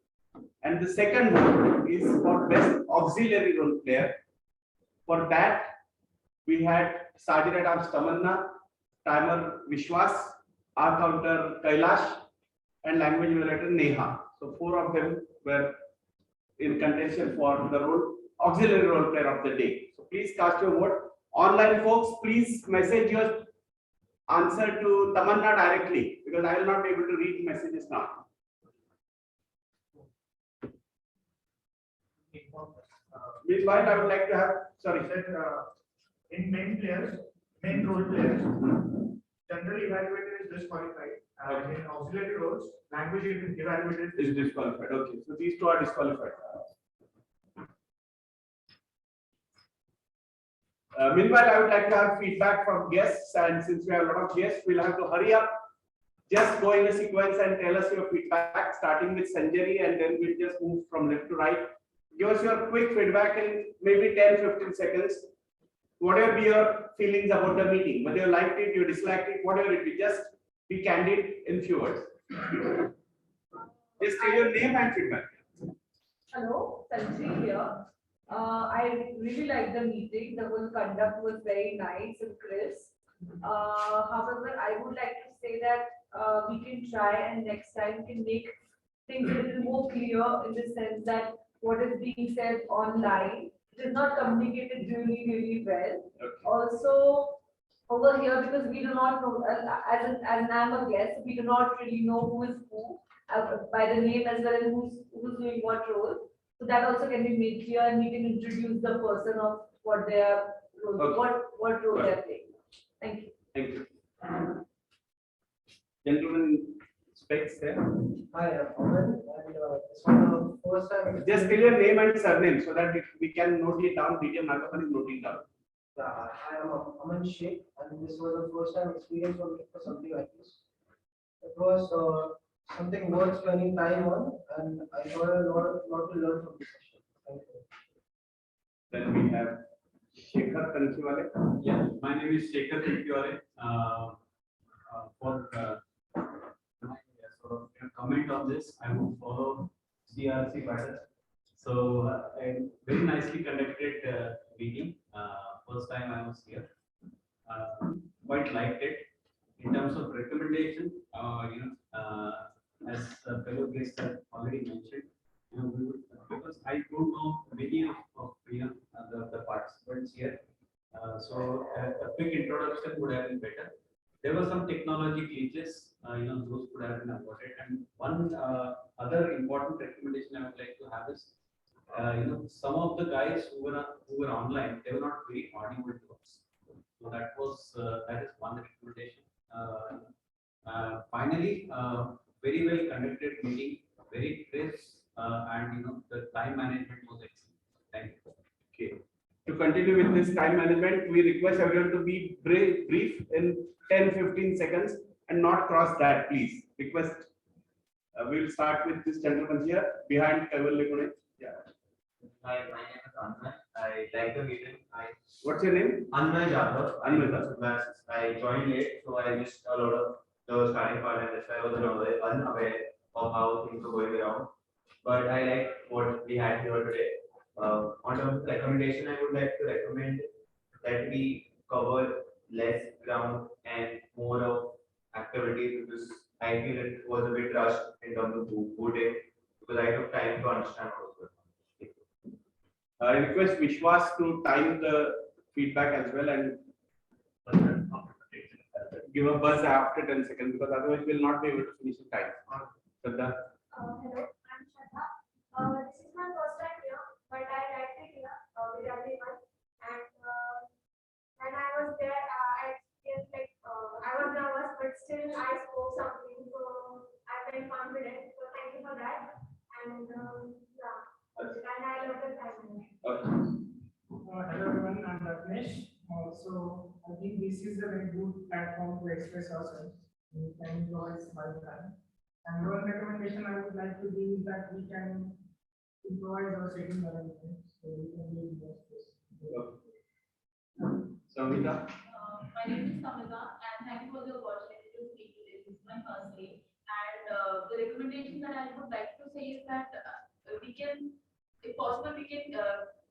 And the second vote is for best auxiliary role player. For that, we had Sergeant at Arms Tamanna, timer Vishwas, R counter Kailash, and language evaluator Neha. So 4 of them were in contention for the role auxiliary role player of the day. So please cast your vote. Online folks, please message your answer to Tamanna directly, because I will not be able to read messages now. Meanwhile, I would like to have, sorry, in main role players, general evaluator is disqualified. In auxiliary roles, language evaluator is disqualified. Okay, so these two are disqualified. Meanwhile, I would like to have feedback from guests, and since we have a lot of guests, we'll have to hurry up. Just go in a sequence and tell us your feedback, starting with Sanjari, and then we'll just move from left to right. Give us your quick feedback in maybe 10-15 seconds. Whatever be your feelings about the meeting, whether you liked it, you disliked it, whatever it be, just be candid in few words. Just tell your name and feedback. Hello, Sanjay here. I really liked the meeting. The whole conduct was very nice and crisp. However, I would like to say that we can try and next time we can make things a little more clear in the sense that what is being said online is not communicated really well. Okay. Also, over here, because we do not know, as I'm a guest, we do not really know who is who by the name as well as who's doing what role. So that also can be made clear, and we can introduce the person of what they are, what role they are playing. Thank you. Thank you. Gentlemen, specs there. Hi, I'm Aman, and this was the first time. Just tell your name and surname so that we can note it down. VPPR Nagappan is noting down. I am Aman Sheikh, and this was the first time experience for me for something like this. It was something worth spending time on, and I got a lot to learn from this session. Thank you. Then we have Shekhar Kanchiwale. Yeah, my name is Shekhar Kanchiwale. For comment on this, I would follow CRC pattern. So a very nicely conducted meeting. First time I was here. Quite liked it. In terms of recommendation, as fellow guests have already mentioned, we would, because I don't know many of the participants here. So a quick introduction would have been better. There were some technology glitches, those could have been avoided. And one other important recommendation I would like to have is, some of the guys who were online, they were not very audible to us. So that is one recommendation. Finally, very well conducted meeting, very crisp, and the time management was excellent. Thank you. Okay. To continue with this time management, we request everyone to be brief in 10-15 seconds and not cross that, please. Request We'll start with this gentleman here behind Kailash. Yeah. Hi, my name is Anmay. I like the meeting. What's your name? Anmay Jadhav. Anmay. I joined late, so I missed a lot of the starting part, and that's why I was unaware of how things were going around. But I like what we had here today. On the recommendation, I would like to recommend that we cover less ground and more of activities, because I feel it was a bit rushed in terms of voting, because I took time to understand also. I request Vishwas to time the feedback as well and give a buzz after 10 seconds, because otherwise we'll not be able to finish in time. Shraddha. Hello, I'm Shraddha. This is my first time here, but I liked it here with everyone. And when I was there, I experienced like I was nervous, but still I spoke something, so I felt confident. So thank you for that. And yeah, and I love the time. Hello everyone, I'm Ragnesh. So I think this is a very good platform to express ourselves. We can improvise by time. And one recommendation I would like to give is that we can improvise our setting arrangements, so we can do more space. Samita. My name is Samita, and thank you for the opportunity to speak today. This is my first day. And the recommendation that I would like to say is that we can, if possible, we can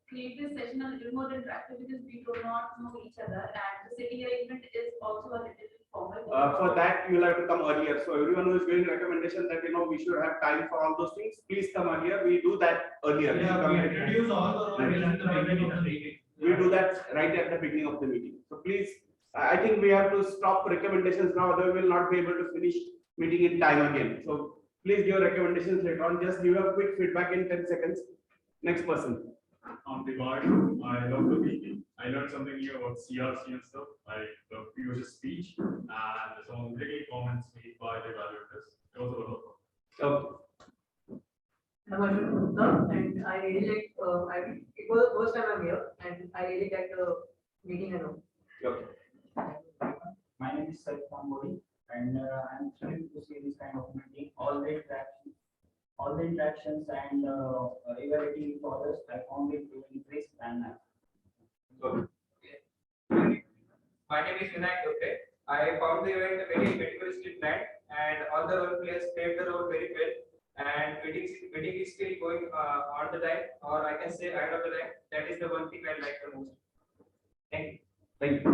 create this session a little more interactive, because we do not know each other, and the sitting arrangement is also a little informal. For that, you will have to come earlier. So everyone who is giving recommendation that we should have time for all those things, please come earlier. We do that earlier. Yeah, we introduce all the roles at the beginning of the meeting. We do that right at the beginning of the meeting. So please, I think we have to stop recommendations now, otherwise we will not be able to finish meeting in time again. So please give recommendations later on. Just give a quick feedback in 10 seconds. Next person. On the part, I love the meeting. I learned something new about CRC and stuff, like the user speech and some little comments made by the evaluators. It was a lot of fun. I'm Ashwin Gupta, and I really like. It was the first time I'm here, and I really like the meeting and all. Okay. My name is Saif Pambodi, and I'm thrilled to see this kind of meeting. All the interactions and evaluating for others, I found it really crisp and nice. My name is Vinayak Dore. I found the event a very meticulously planned, and all the role players played the role very well. And meeting is still going on the time, or I can say ahead of the time. That is the one thing I like the most. Thank you. Thank you.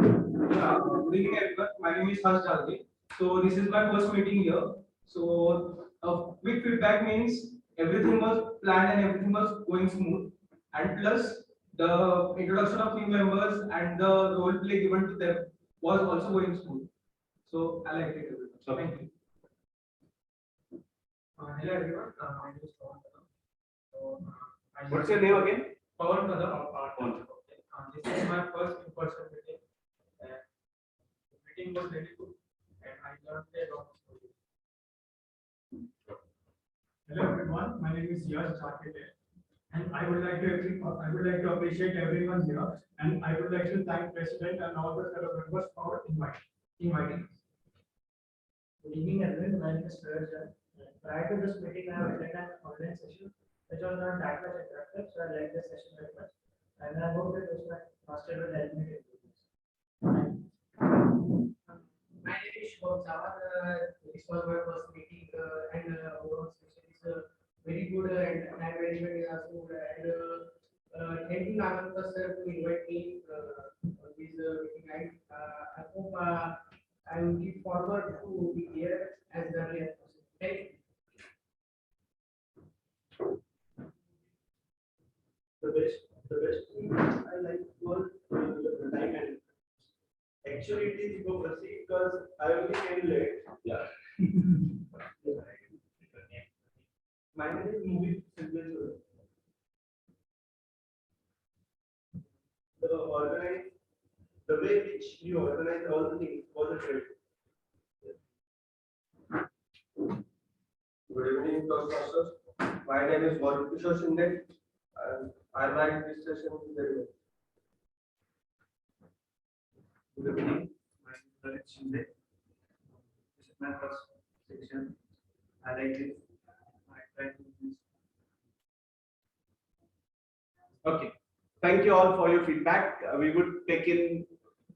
Good evening, everyone. My name is Harsh Jaldi. So this is my first meeting here. So quick feedback means everything was planned and everything was going smooth. And plus the introduction of new members and the role play given to them was also going smooth. So I liked it. So thank you. Hello everyone, my name is Pawan Kadam. So, What's your name again? Pawan Kadam. This is my first in-person meeting. The meeting was really good, and I learned a lot. Hello everyone, my name is Yash Chakete, and I would like to appreciate everyone here, and I would like to thank President and all the fellow members for inviting us. Good evening everyone, my name is Kailash. Prior to this meeting, I have attended an online session which was not that much interactive, so I like this session very much, and I hope that this master will help me to do this. My name is Shubham Sawant. This was my first meeting, and overall session is very good, and I very very also and thank you Nagappan sir to invite me on this meeting. I hope I will look forward to be here as early as possible. Thank you. The best thing I like was the time and actually it is hypocrisy because I only came late. Yeah. My name is Movie Signature. The way which you organize all the things was a trip. Good evening, Toastmasters. My name is Varun Kishore Shinde, and I like this session very well. Good evening, my name is Shinde. This is my first section. I like it. Okay. Thank you all for your feedback. We would take in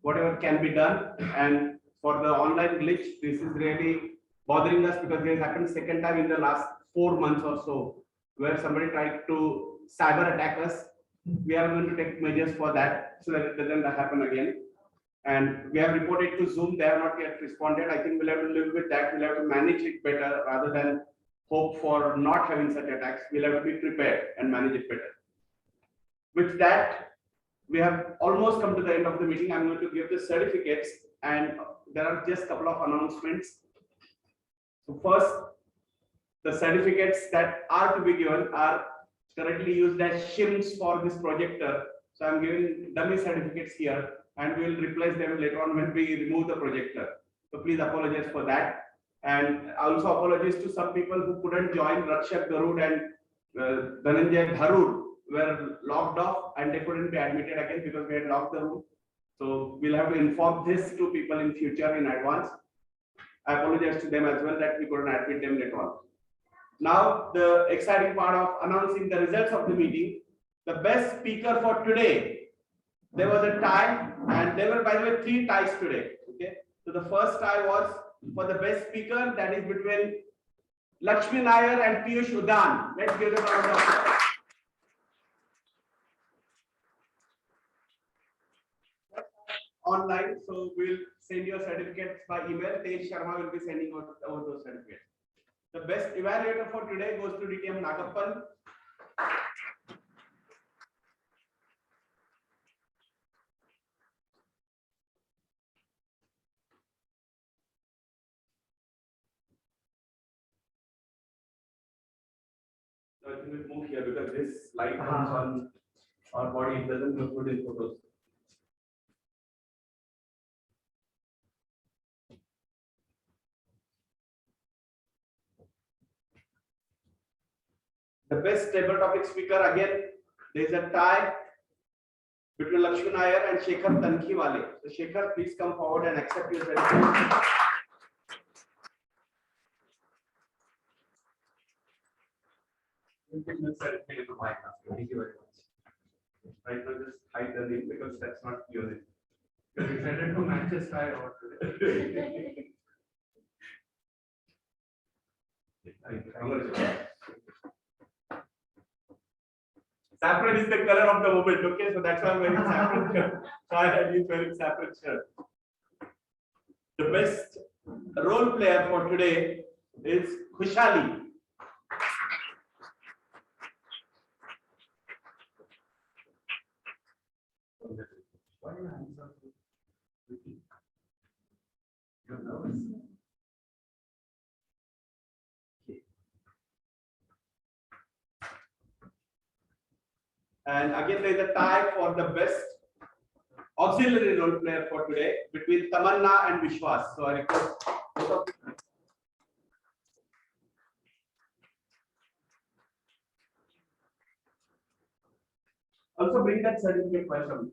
whatever can be done. And for the online glitch, this is really bothering us because this happened second time in the last 4 months or so, where somebody tried to cyber attack us. We are going to take measures for that so that it doesn't happen again. And we have reported to Zoom, they have not yet responded. I think we'll have to live with that. We'll have to manage it better rather than hope for not having such attacks. We'll have to be prepared and manage it better. With that, we have almost come to the end of the meeting. I'm going to give the certificates, and there are just a couple of announcements. So first, the certificates that are to be given are currently used as shims for this projector. So I'm giving dummy certificates here, and we'll replace them later on when we remove the projector. So please apologize for that. And also apologies to some people who couldn't join. Rakshak Garud and Dhananjay Dharur were locked off and they couldn't be admitted again because we had locked the room. So we'll have to inform this to people in future in advance. I apologize to them as well that we couldn't admit them later on. Now the exciting part of announcing the results of the meeting. The best speaker for today, there was a tie, and there were, by the way, 3 ties today. Okay, so the first tie was for the best speaker, that is between Lakshmi Nair and Piyush Udan. Let's give them a round of applause. Online, so we'll send your certificates by email. Tej Sharma will be sending out those certificates. The best evaluator for today goes to DTM Nagappan. So I think we'll move here because this light comes on our body. It doesn't look good in photos. The best table topic speaker, again, there is a tie between Lakshmi Nair and Shekhar Tankhiwale. So Shekhar, please come forward and accept your certificate. Thank you very much. Right now, just hide the name because that's not your name. Because we decided to match his tie or today. Saffron is the color of the moment, okay? So that's why I'm wearing saffron shirt. So he's wearing saffron shirt. The best role player for today is Khushali. Why are your hands up? You're nervous. And again, there is a tie for the best auxiliary role player for today between Tamanna and Vishwas. So I request both of you. Also bring that certificate by some.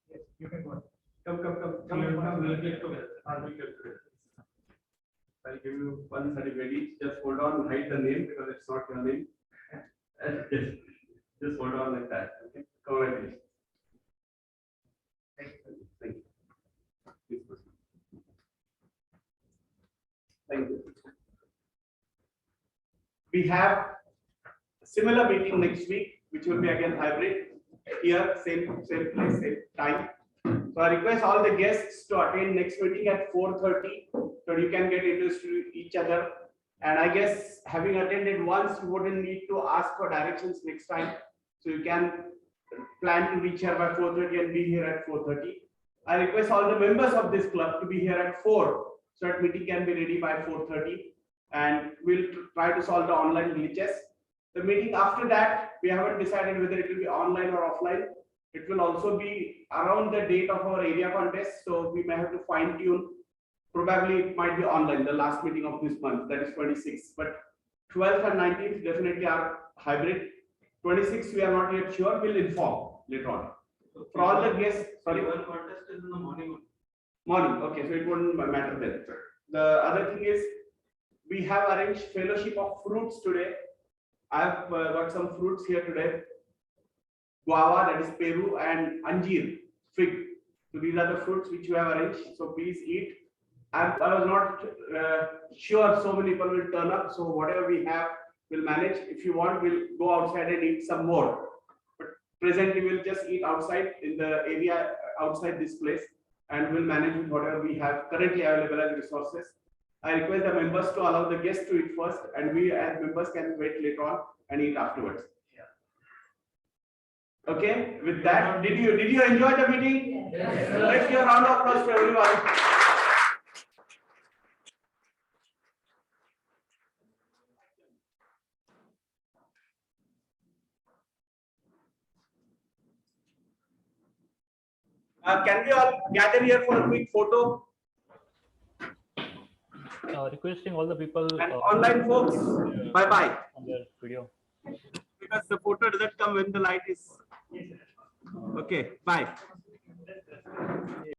Yes, you can go. Come. We'll get together. I'll give you one certificate each. Just hold on, hide the name because it's not your name. Just hold on like that. Okay. Congratulations. Thank you. Please proceed. Thank you. We have a similar meeting next week, which will be again hybrid. Here, same place, same time. So I request all the guests to attend next meeting at 4:30, so you can get introduced to each other. And I guess having attended once, you wouldn't need to ask for directions next time. So you can plan to reach here by 4:30 and be here at 4:30. I request all the members of this club to be here at 4, so that meeting can be ready by 4:30. And we'll try to solve the online glitches. The meeting after that, we haven't decided whether it will be online or offline. It will also be around the date of our area contest, so we may have to fine tune. Probably it might be online, the last meeting of this month, that is 26th. But 12th and 19th definitely are hybrid. 26th we are not yet sure. We'll inform later on. For all the guests, sorry. One contest is in the morning. Morning. Okay, so it wouldn't matter then. The other thing is we have arranged fellowship of fruits today. I have got some fruits here today. Guava, that is Peru, and Anjeer, fig. So these are the fruits which we have arranged. So please eat. I was not sure so many people will turn up. So whatever we have, we'll manage. If you want, we'll go outside and eat some more. But presently, we'll just eat outside in the area outside this place, and we'll manage with whatever we have currently available as resources. I request the members to allow the guests to eat first, and we as members can wait later on and eat afterwards. Okay, with that, did you enjoy the meeting? Yes. Let's give a round of applause to everyone. Can we all gather here for a quick photo? Requesting all the people and online folks, bye bye. On their video. Because the photo doesn't come when the light is okay. Bye.